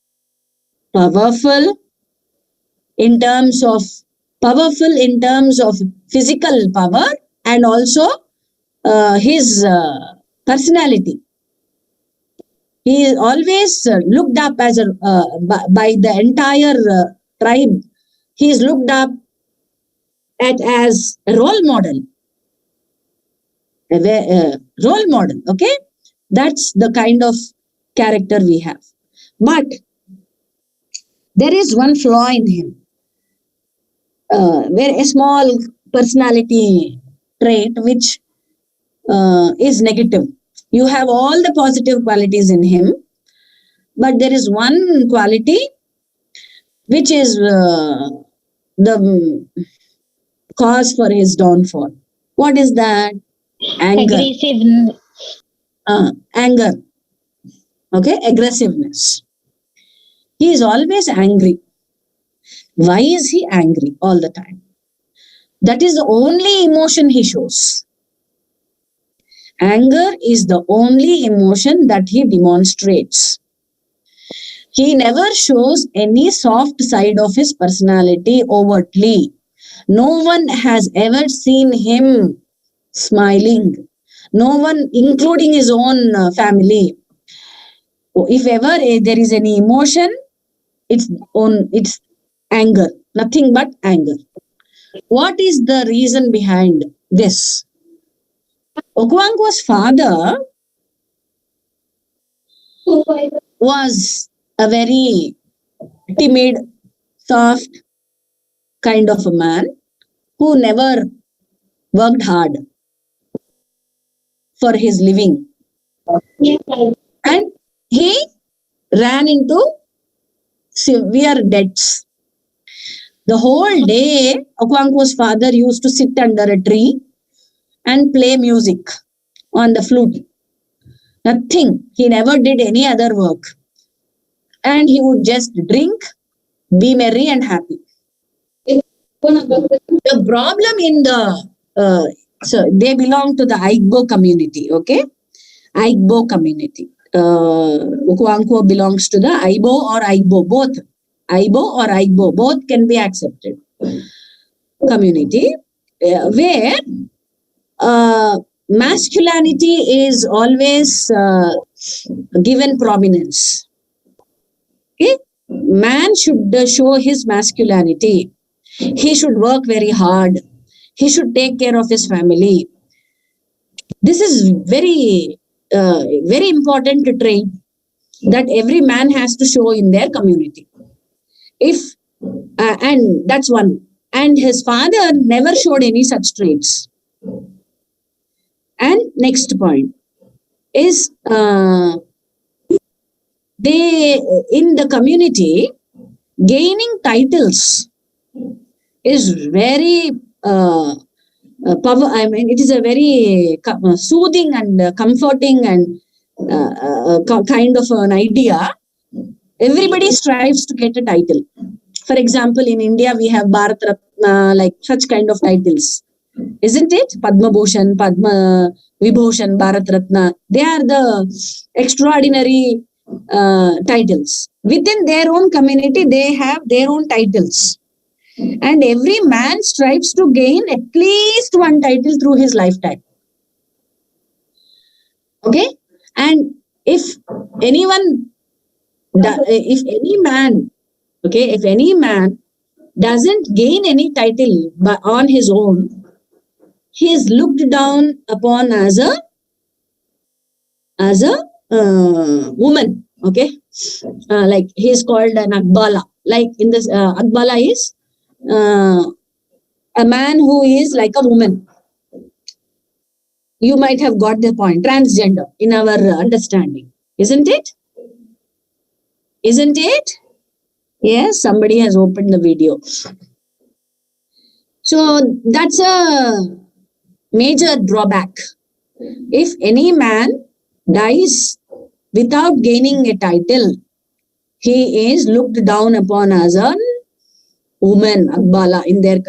in terms of physical power, and also his personality. He is always looked up as by the entire tribe. He is looked up at as a role model. Role model, okay? That's the kind of character we have. But there is one flaw in him. Very a small personality trait which is negative. You have all the positive qualities in him, but there is one quality which is the cause for his downfall. What is that? Anger. Aggressive. Anger. Okay, aggressiveness. He is always angry. Why is he angry all the time? That is the only emotion he shows. Anger is the only emotion that he demonstrates. He never shows any soft side of his personality overtly. No one has ever seen him smiling. No one, including his own family. If ever there is any emotion, it's anger, nothing but anger. What is the reason behind this? Okonkwo's father was a very timid, soft kind of a man who never worked hard for his living. And he ran into severe debts. The whole day, Okonkwo's father used to sit under a tree and play music on the flute. Nothing. He never did any other work. And he would just drink, be merry and happy. The problem in so they belong to the Igbo community, okay? Igbo community. Okonkwo belongs to the Igbo or Igbo, both. Igbo or Igbo, both can be accepted. Community where masculinity is always given prominence. Okay? Man should show his masculinity. He should work very hard. He should take care of his family. This is very important trait that every man has to show in their community. And that's one. And his father never showed any such traits. And next point is they in the community gaining titles is very it is a very soothing and comforting and kind of an idea. Everybody strives to get a title. For example, in India, we have Bharat Ratna, like such kind of titles. Isn't it? Padma Bhushan, Padma Vibhushan, Bharat Ratna. They are the extraordinary titles. Within their own community, they have their own titles. And every man strives to gain at least one title through his lifetime. Okay? And if anyone, if any man, okay, if any man doesn't gain any title on his own, he is looked down upon as a woman, okay, like he is called an Akbala. Like in this, Akbala is a man who is like a woman. You might have got the point. Transgender in our understanding, isn't it? Isn't it? Yes, somebody has opened the video. So that's a major drawback. If any man dies without gaining a title, he is looked down upon as a woman, Akbala. In their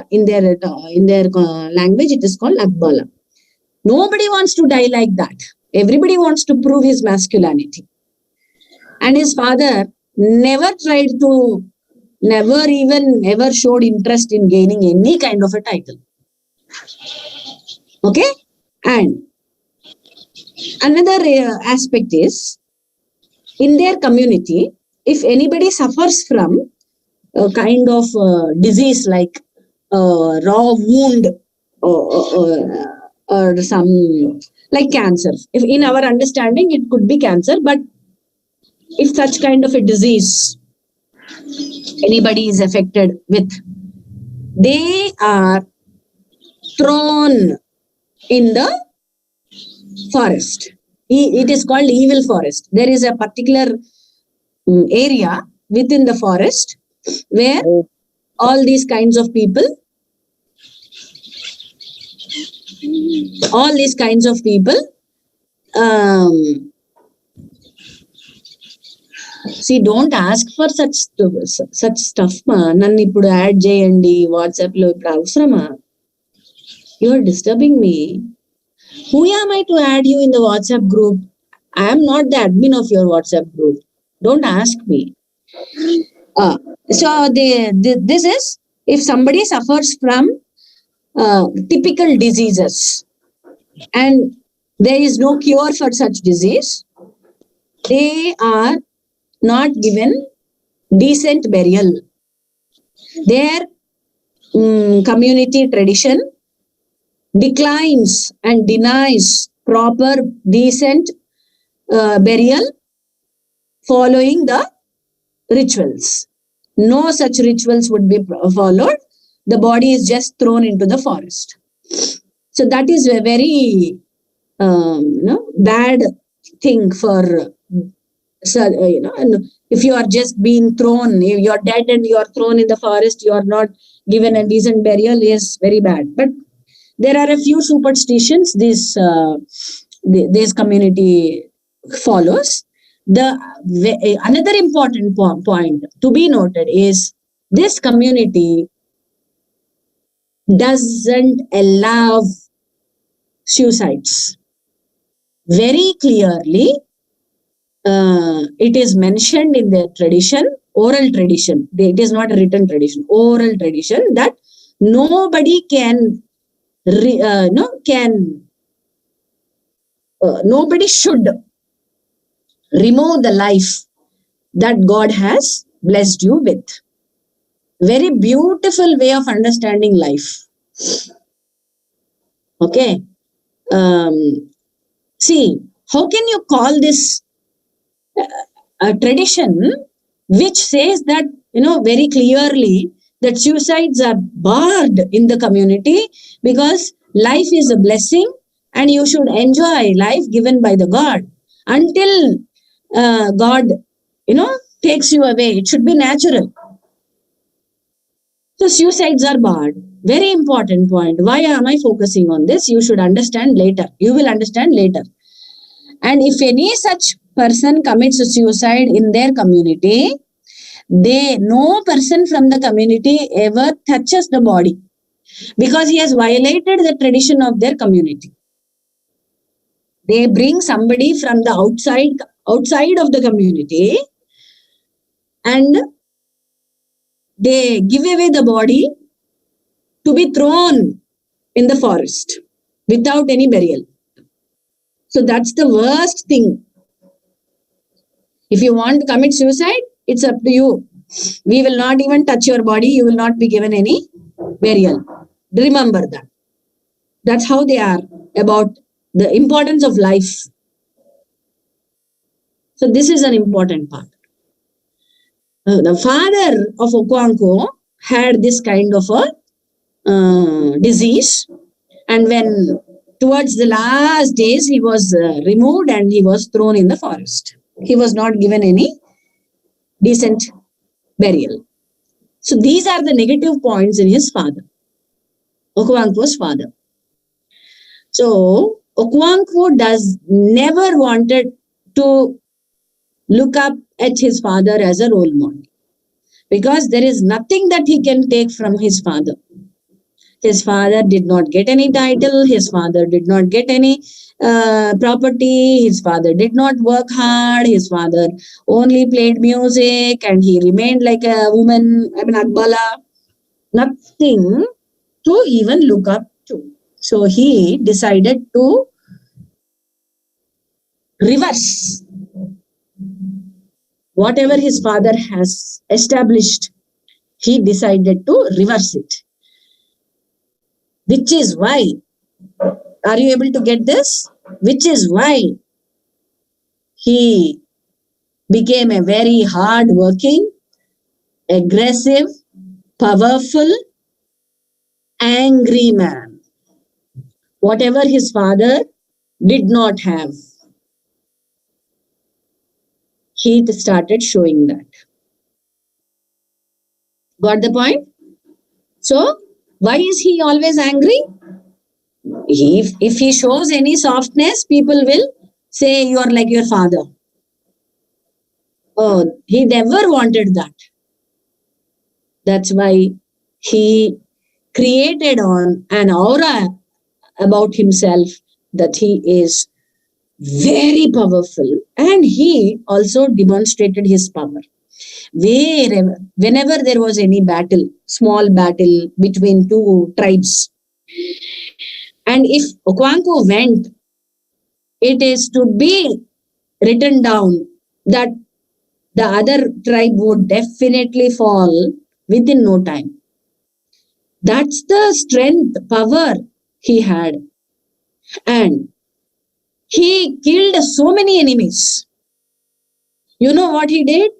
language, it is called Akbala. Nobody wants to die like that. Everybody wants to prove his masculinity. And his father never ever showed interest in gaining any kind of a title. Okay? And another aspect is, in their community, if anybody suffers from a kind of disease like raw wound or some like cancer, if in our understanding it could be cancer, but if such kind of a disease anybody is affected with, they are thrown in the forest. It is called evil forest. There is a particular area within the forest where all these kinds of people, see, don't ask for such stuff, ma. Nannu ippudu add cheyandi WhatsApp lo ippudu avasarama. You are disturbing me. Who am I to add you in the WhatsApp group? I am not the admin of your WhatsApp group. Don't ask me. So this is if somebody suffers from typical diseases and there is no cure for such disease, they are not given decent burial. Their community tradition declines and denies proper decent burial following the rituals. No such rituals would be followed. The body is just thrown into the forest. So that is a very bad thing for and if you are just being thrown, if you are dead and you are thrown in the forest, you are not given a decent burial, is very bad. But there are a few superstitions this community follows. Another important point to be noted is this community doesn't allow suicides. Very clearly, it is mentioned in their tradition, oral tradition. It is not a written tradition, oral tradition, that nobody nobody should remove the life that God has blessed you with. Very beautiful way of understanding life. Okay. See, how can you call this a tradition which says that, very clearly that suicides are barred in the community because life is a blessing and you should enjoy life given by the God until God, takes you away. It should be natural. So suicides are barred. Very important point. Why am I focusing on this? You should understand later. You will understand later. And if any such person commits suicide in their community, no person from the community ever touches the body because he has violated the tradition of their community. They bring somebody from the outside of the community and they give away the body to be thrown in the forest without any burial. So that's the worst thing If you want to commit suicide, it's up to you. We will not even touch your body. You will not be given any burial. Remember that. That's how they are about the importance of life. So this is an important part. The father of Okonkwo had this kind of a disease, and when towards the last days he was removed and he was thrown in the forest. He was not given any decent burial. So these are the negative points in his father, Okonkwo's father. So Okonkwo never wanted to look up at his father as a role model, because there is nothing that he can take from his father. His father did not get any title. His father did not get any property. His father did not work hard. His father only played music and he remained like a woman, Akbala. Nothing to even look up to. So he decided to reverse whatever his father has established. He decided to reverse it. Which is why, are you able to get this? Which is why he became a very hard-working, aggressive, powerful, angry man. Whatever his father did not have, he started showing that. Got the point? So, why is he always angry? If he shows any softness, people will say you are like your father. Oh, he never wanted that. That's why he created on an aura about himself that he is very powerful, and he also demonstrated his power. Whenever there was any battle, small battle between two tribes, and if Okonkwo went, it is to be written down that the other tribe would definitely fall within no time. That's the strength, power he had. And he killed so many enemies. You know what he did?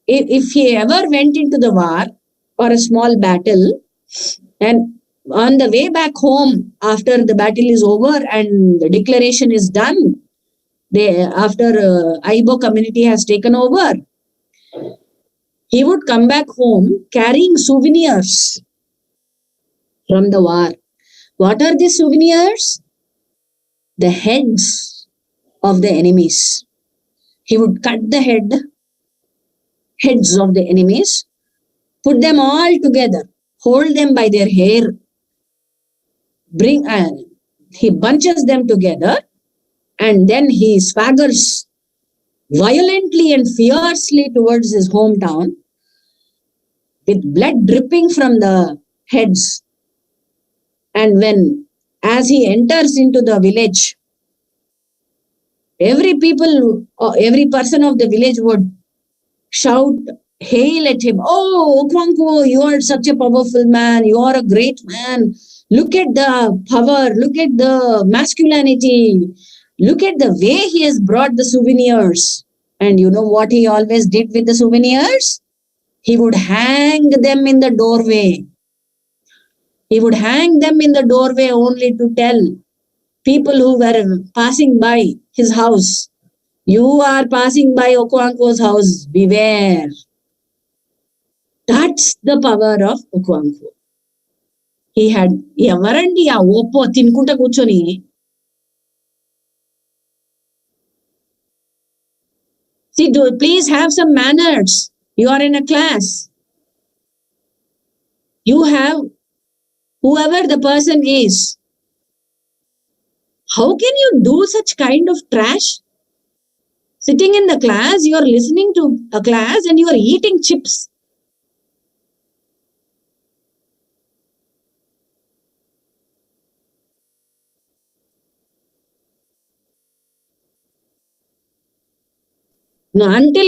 If he ever went into the war or a small battle, and on the way back home, after the battle is over and the declaration is done, after Aibo community has taken over, he would come back home carrying souvenirs from the war. What are these souvenirs? The heads of the enemies. He would cut the heads of the enemies, put them all together, hold them by their hair, he bunches them together, and then he swaggers violently and fiercely towards his hometown with blood dripping from the heads. And as he enters into the village, every person of the village would shout, hail at him. Oh, Okonkwo, you are such a powerful man. You are a great man. Look at the power. Look at the masculinity. Look at the way he has brought the souvenirs. And you know what he always did with the souvenirs? He would hang them in the doorway. He would hang them in the doorway only to tell people who were passing by his house, you are passing by Okonkwo's house, beware. That's the power of Okonkwo. He had, ఎవరండి ఆ Oppo తినుకుంటా కూర్చొని, see, please have some manners. You are in a class. You have, whoever the person is, how can you do such kind of trash? Sitting in the class, you are listening to a class and you are eating chips. No, until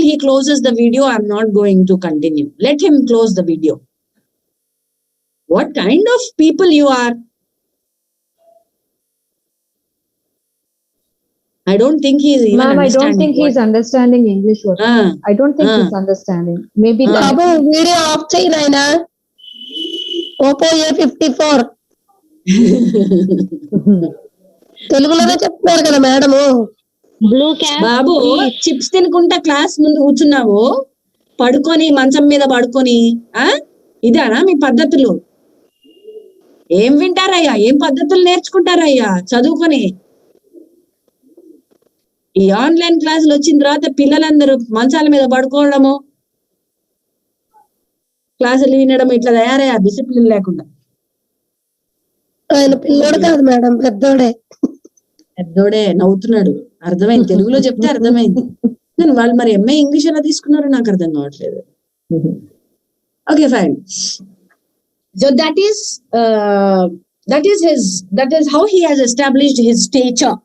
he closes the video, I'm not going to continue. Let him close the video. What kind of people you are? I don't think he is even Ma'am, I don't understanding think he's understanding English. I don't think he's understanding. Maybe that. Babu video of చేయి నాయనా. Oppo A54 తెలుగులోనే చెప్తున్నారు కదా madam. Blue cap. బాబు chips తినుకుంటా class ముందు కూర్చున్నావు, పడుకొని మంచం మీద పడుకొని, ఇదానా మీ పద్ధతులు? ఏం వింటారయ్యా, ఏం పద్ధతులు నేర్చుకుంటారయ్యా చదువుకొని? ఈ ఆన్లైన్ క్లాసులు వచ్చిన తర్వాత పిల్లలందరూ మంచాల మీద పడుకోవడము, క్లాసులు వినడం, ఇట్లా తయారయ్యా డిసిప్లిన్ లేకుండా. ఆయన పిల్లోడు కాదు మేడం, పెద్దోడే నవ్వుతున్నాడు. అర్థమైంది, తెలుగులో చెప్తే అర్థమైంది. కానీ వాళ్ళు మరి ఎంఏ ఇంగ్లీష్ ఎలా తీసుకున్నారో నాకు అర్థం కావట్లేదు. Okay fine. So that is how he has established his stature,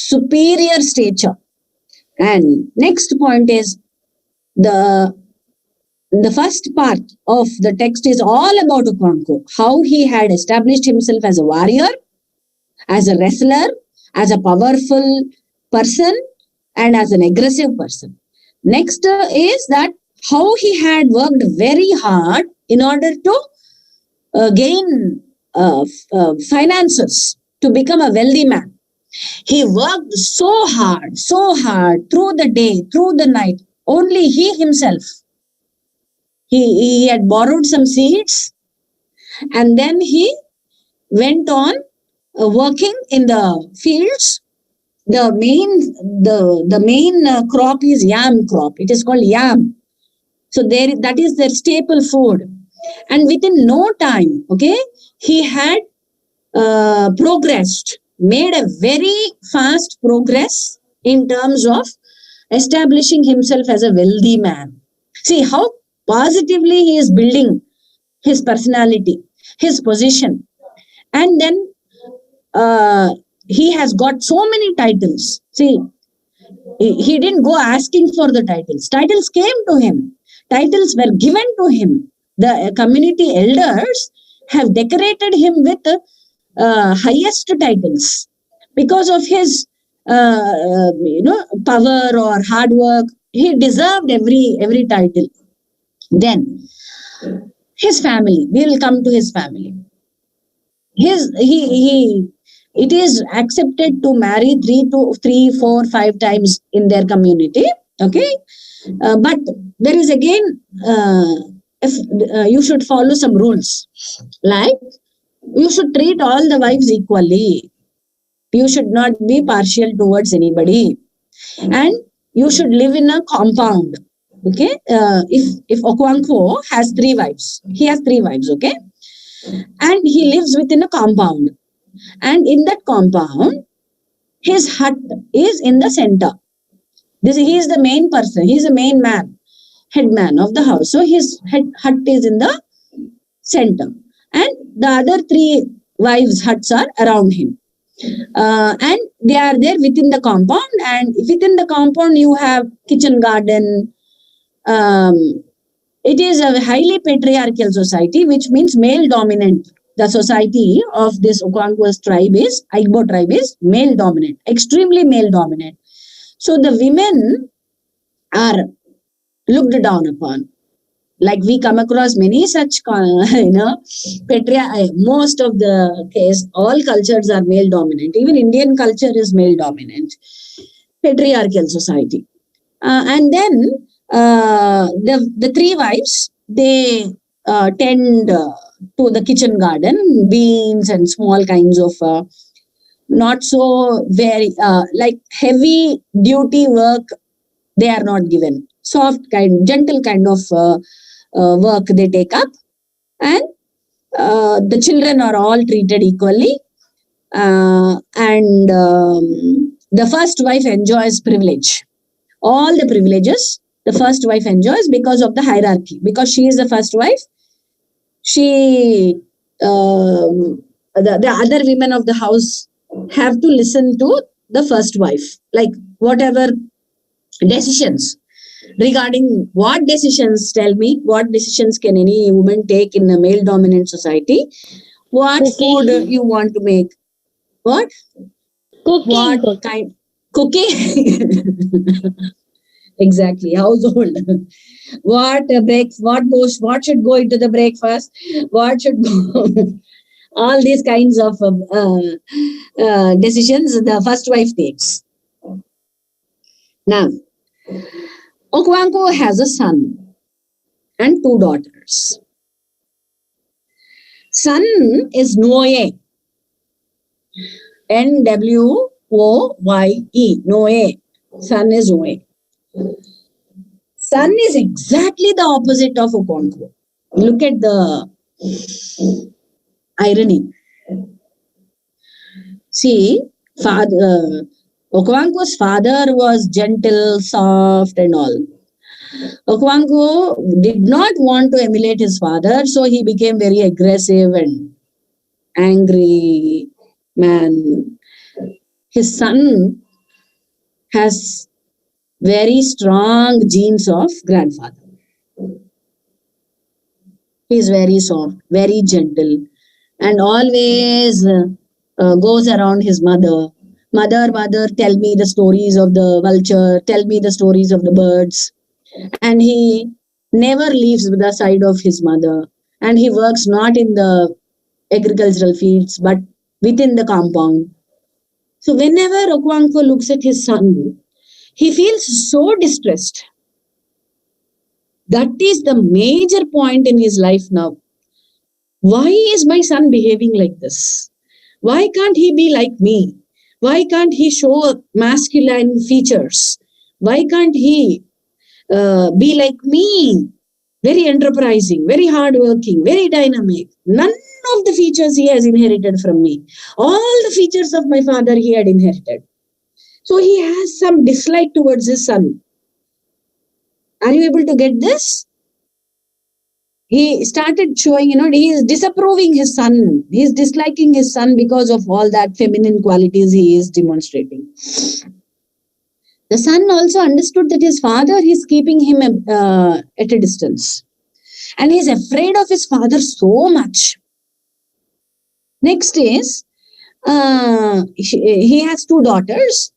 superior stature. And next point is the first part of the text is all about Okonkwo, how he had established himself as a warrior, as a wrestler, as a powerful person, and as an aggressive person. Next is that how he had worked very hard in order to gain finances to become a wealthy man. He worked so hard through the day, through the night. Only he himself. He had borrowed some seeds, and then he went on working in the fields. The main crop is yam crop. It is called yam. So that is their staple food. And within no time, okay, he had progressed, made a very fast progress in terms of establishing himself as a wealthy man. See how positively he is building his personality, his position. And then he has got so many titles. See, he didn't go asking for the titles. Titles came to him. Titles were given to him. The community elders have decorated him with highest titles because of his power or hard work. He deserved every title. Then his family, we will come to his family. It is accepted to marry 3 to 3, 4, 5 times in their community. Okay, but there is again, if you should follow some rules, like you should treat all the wives equally. You should not be partial towards anybody, and you should live in a compound. Okay, if Okonkwo has 3 wives, he has 3 wives. Okay, and he lives within a compound, and in that compound, his hut is in the center. He is the main person. He is the main man, head man of the house. So his hut is in the center, and the other 3 wives' huts are around him. And they are there within the compound. And within the compound, you have kitchen garden. It is a highly patriarchal society, which means male dominant. The society of this Okonkwo's tribe is, Igbo tribe is male dominant, extremely male dominant. So the women are looked down upon. Like we come across many such, most of the case, all cultures are male dominant. Even Indian culture is male dominant, patriarchal society. And then the 3 wives, they tend to the kitchen garden, beans and small kinds of not so very like heavy duty work they are not given. Soft kind, gentle kind of work they take up, and the children are all treated equally, and the first wife enjoys privilege, all the privileges the first wife enjoys because of the hierarchy. Because she is the first wife, she the other women of the house have to listen to the first wife, like whatever Decisions. Regarding what decisions, tell me, what decisions can any woman take in a male dominant society? What food you want to make? What? Cooking. What kind? Cooking? Exactly. Household. What should go into the breakfast? What should go? All these kinds of decisions the first wife takes. Now, Okonkwo has a son and 2 daughters. Son is Nwoye. Nwoye. Nwoye. Son is Nwoye. Son is exactly the opposite of Okonkwo. Look at the irony. See, Okonkwo's father was gentle, soft and all. Okonkwo did not want to emulate his father, so he became very aggressive and angry man. His son has very strong genes of grandfather. He is very soft, very gentle, and always goes around his mother. Mother, tell me the stories of the vulture, tell me the stories of the birds. And he never leaves the side of his mother. And he works not in the agricultural fields, but within the compound. So whenever Okonkwo looks at his son, he feels so distressed. That is the major point in his life now. Why is my son behaving like this? Why can't he be like me? Why can't he show masculine features? Why can't he be like me? Very enterprising, very hardworking, very dynamic. None of the features he has inherited from me. All the features of my father he had inherited. So he has some dislike towards his son. Are you able to get this? He started showing, he is disapproving his son. He is disliking his son because of all that feminine qualities he is demonstrating. The son also understood that his father is keeping him at a distance. And he is afraid of his father so much. Next is, he has 2 daughters.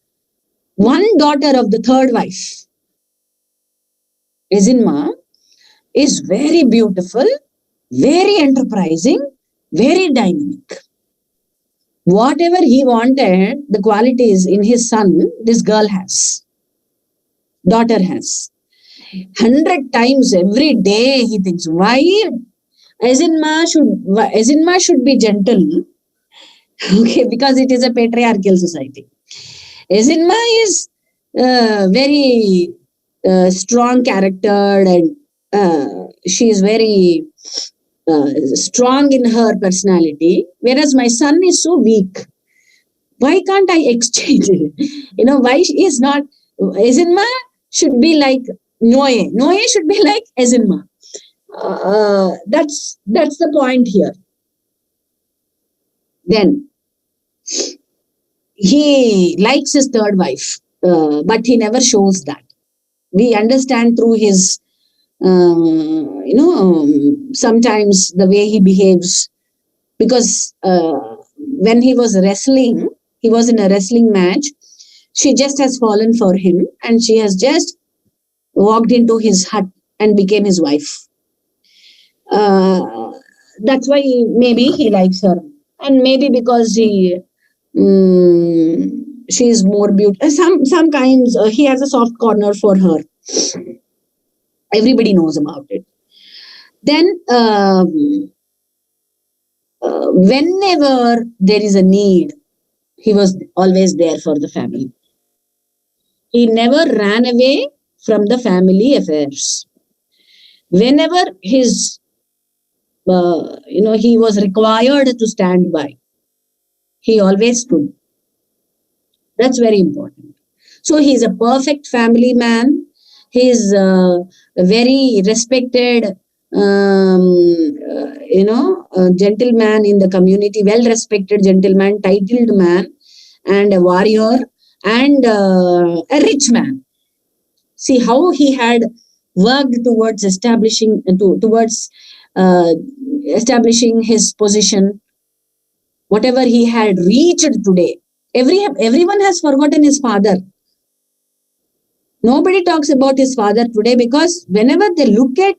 One daughter of the 3rd wife, Ezinma, is very beautiful, very enterprising, very dynamic. Whatever he wanted, the qualities in his son, this girl has. Daughter has. 100 times every day he thinks, why Ezinma should be gentle. Okay, because it is a patriarchal society. Ezinma is very strong charactered and she is very strong in her personality, whereas my son is so weak. Why can't I exchange it? Why is not Ezinma should be like Nwoye. Nwoye should be like Ezinma. That's the point here. Then he likes his 3rd wife, but he never shows that. We understand through his, sometimes the way he behaves. Because when he was wrestling, he was in a wrestling match. She just has fallen for him and she has just walked into his hut and became his wife. That's why maybe he likes her. And maybe because she is more beautiful. Some kinds, he has a soft corner for her. Everybody knows about it. Then, whenever there is a need, he was always there for the family. He never ran away from the family affairs. Whenever his, he was required to stand by, he always stood. That's very important. So he is a perfect family man. He is a very respected, gentleman in the community, well-respected gentleman, titled man, and a warrior, and a rich man. See how he had worked towards establishing establishing his position, whatever he had reached today. Everyone has forgotten his father. Nobody talks about his father today because whenever they look at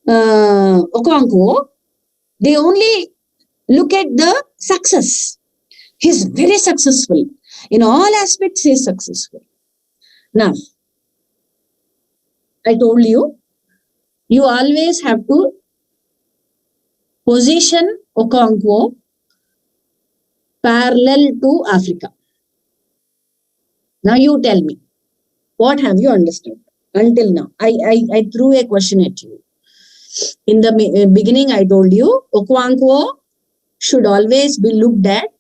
Okonkwo, they only look at the success. He's very successful. In all aspects, he is successful. Now, I told you, you always have to position Okonkwo parallel to Africa. Now you tell me, what have you understood until now? I threw a question at you. In the beginning, I told you, Okonkwo should always be looked at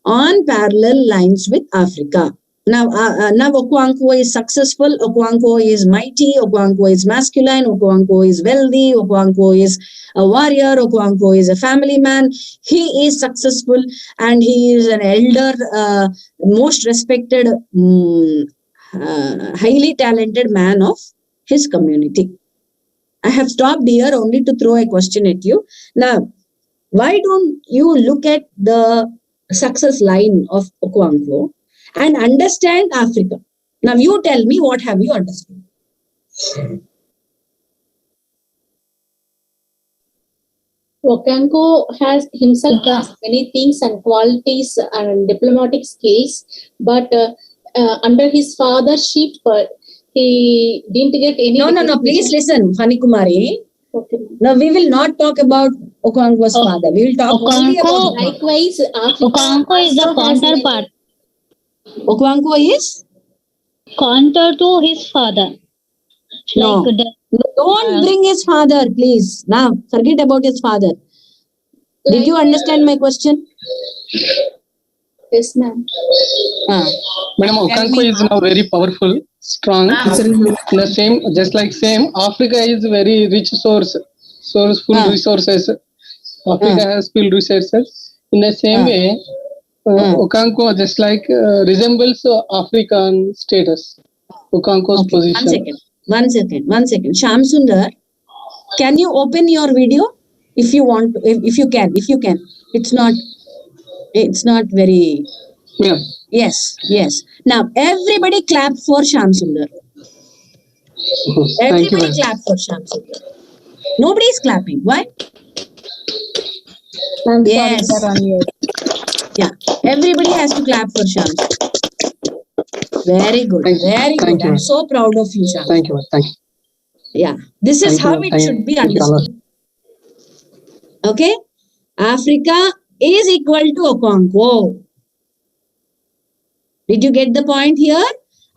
on parallel lines with Africa. Now Okonkwo is successful, Okonkwo is mighty, Okonkwo is masculine, Okonkwo is wealthy, Okonkwo is a warrior, Okonkwo is a family man. He is successful and he is an elder, most respected, highly talented man of his community. I have stopped here only to throw a question at you. Now, why don't you look at the success line of Okonkwo and understand Africa? Now you tell me, what have you understood? Okonkwo has many things and qualities and diplomatic skills, but under his fathership, he didn't get any. No. Please listen, Fani Kumari. Okay. Now we will not talk about Okonkwo's father. We will talk only about likewise. Okonkwo is the counterpart. Okonkwo is Counter to his father. no. Don't bring his father, please. Now forget about his father. Did you understand my question? Yes, ma'am. Madam, Okonkwo is now very powerful, strong. In the same, just like same, Africa is very rich full resources. Africa has full resources. In the same way, Okonkwo just like resembles African status. Okonkwo's position. One second. Shyam Sundar, can you open your video if you want? If you can. It's not very. Yeah. Yes. Now everybody clap for Shyam Sundar. Everybody clap for Shyam Sundar. Nobody is clapping. Why? Yes. Yeah. Everybody has to clap for Shyam Sundar. Very good. Very good. I'm so proud of you, Shyam. Thank you. Yeah. This is how it should be understood. Okay. Africa is equal to Okonkwo. Did you get the point here?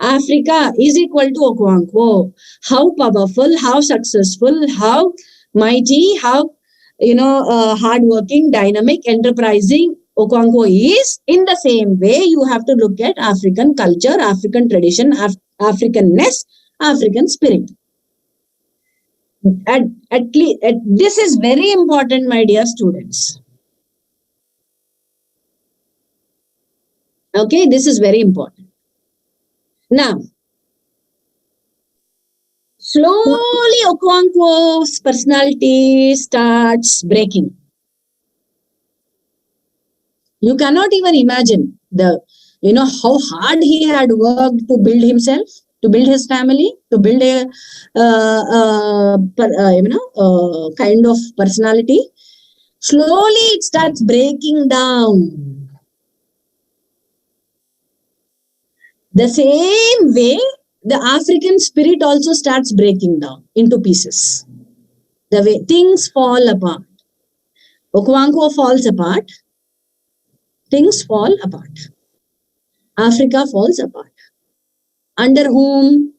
Africa is equal to Okonkwo. How powerful, how successful, how mighty, how hardworking, dynamic, enterprising Okonkwo is. In the same way, you have to look at African culture, African tradition, Africanness, African spirit. At least this is very important, my dear students. Okay, this is very important. Now, slowly Okonkwo's personality starts breaking. You cannot even imagine how hard he had worked to build himself, to build his family, to build a kind of personality. Slowly it starts breaking down. The same way, the African spirit also starts breaking down into pieces. The way things fall apart. Okonkwo falls apart. Things fall apart. Africa falls apart. Under whom?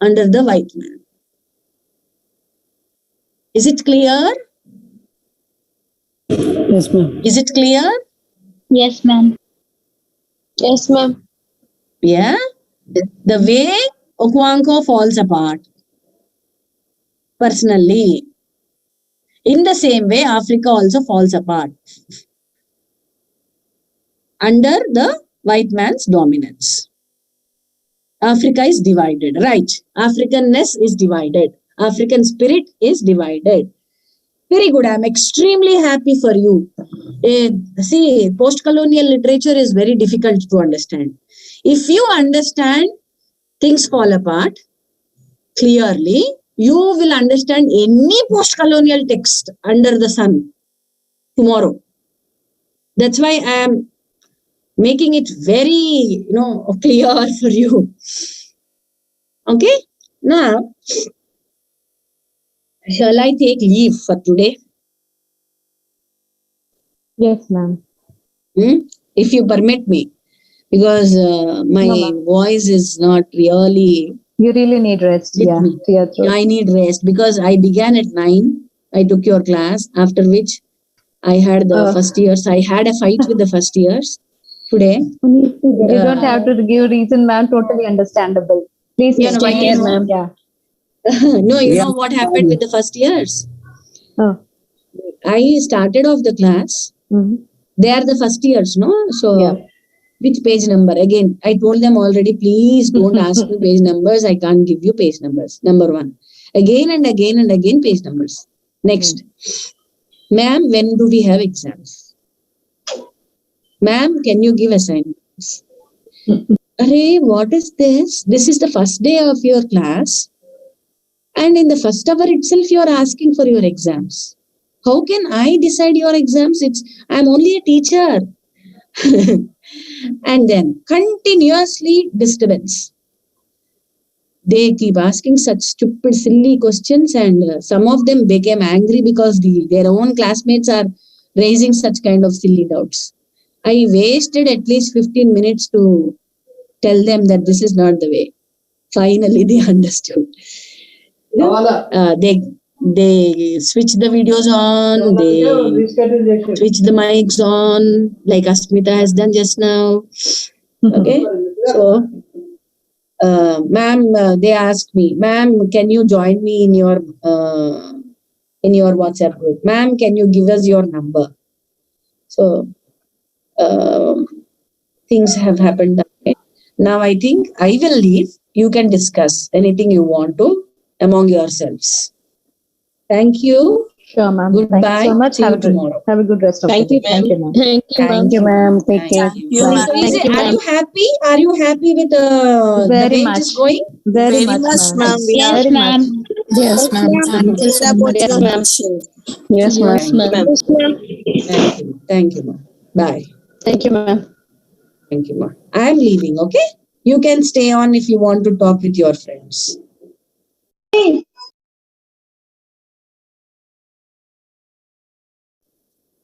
Under the white man. Is it clear? Yes, ma'am. Is it clear? Yes, ma'am. Yes, ma'am. Yeah. The way Okonkwo falls apart personally. In the same way, Africa also falls apart under the white man's dominance. Africa is divided, right? Africanness is divided. African spirit is divided. Very good. I'm extremely happy for you. See, post-colonial literature is very difficult to understand. If you understand things fall apart clearly, you will understand any post-colonial text under the sun tomorrow. That's why I am making it very, clear for you. Okay? Now, shall I take leave for today? Yes, ma'am. If you permit me, because my No, ma'am. voice is not really You really need rest. with Yeah. me. Clear throat. I need rest because I began at 9. I took your class, after which I had the first years. I had a fight with the first years today. You don't have to give reason, ma'am. Totally understandable. Please Yeah, no, take I care, know. ma'am. Yeah. No, you know what happened with the first years? Oh. I started off the class. Mm-hmm. They are the first years, no? So, Yeah. which page number? Again, I told them already, please don't ask me page numbers. I can't give you page numbers. Number 1. Again and again and again page numbers. Next. Ma'am, when do we have exams? Ma'am, can you give assignments? Arey, what is this? This is the first day of your class. And in the first hour itself, you are asking for your exams. How can I decide your exams? I'm only a teacher. And then continuously disturbance. They keep asking such stupid, silly questions, and some of them became angry because their own classmates are raising such kind of silly doubts. I wasted at least 15 minutes to tell them that this is not the way. Finally, they understood. They switch the videos on, they switch the mics on, like Asmita has done just now. Okay, so ma'am, they asked me, ma'am, can you join me in your WhatsApp group? Ma'am, can you give us your number? So things have happened. Now I think I will leave. You can discuss anything you want to among yourselves. Thank you. Sure, ma'am. Goodbye. Thank you so much. See you Have a tomorrow. Have a good rest of Thank the you, day. Thank you, ma'am. Thank you, ma'am. Thank you, ma'am. Take care. Thank you. Bye. So is Thank it, you, are ma'am. you happy? Are you happy with the Very way much. it is going? Very much, ma'am. Yes, Very much. ma'am. Yes, ma'am. Thank you so much. Yes, ma'am. Yes, ma'am. Yes, ma'am. Thank you. Thank you, ma'am. Bye. Thank you, ma'am. Thank you, ma'am. I am leaving, okay? You can stay on if you want to talk with your friends.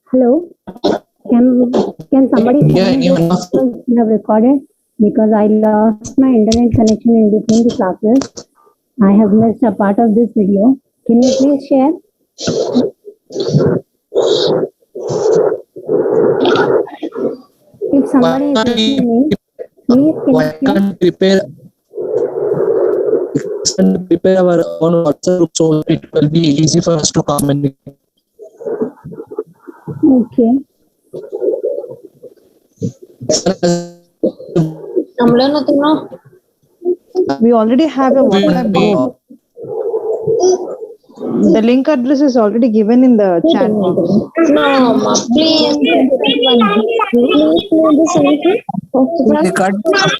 Hello. Can somebody tell me this you have recorded? Because I lost my internet connection in between the classes. I have missed a part of this video. Can you please share? If somebody is listening, please can you share? Prepare our own WhatsApp group so it will be easy for us to communicate. Okay. We already have a WhatsApp group. The link address is already given in the chat. No, please. Please,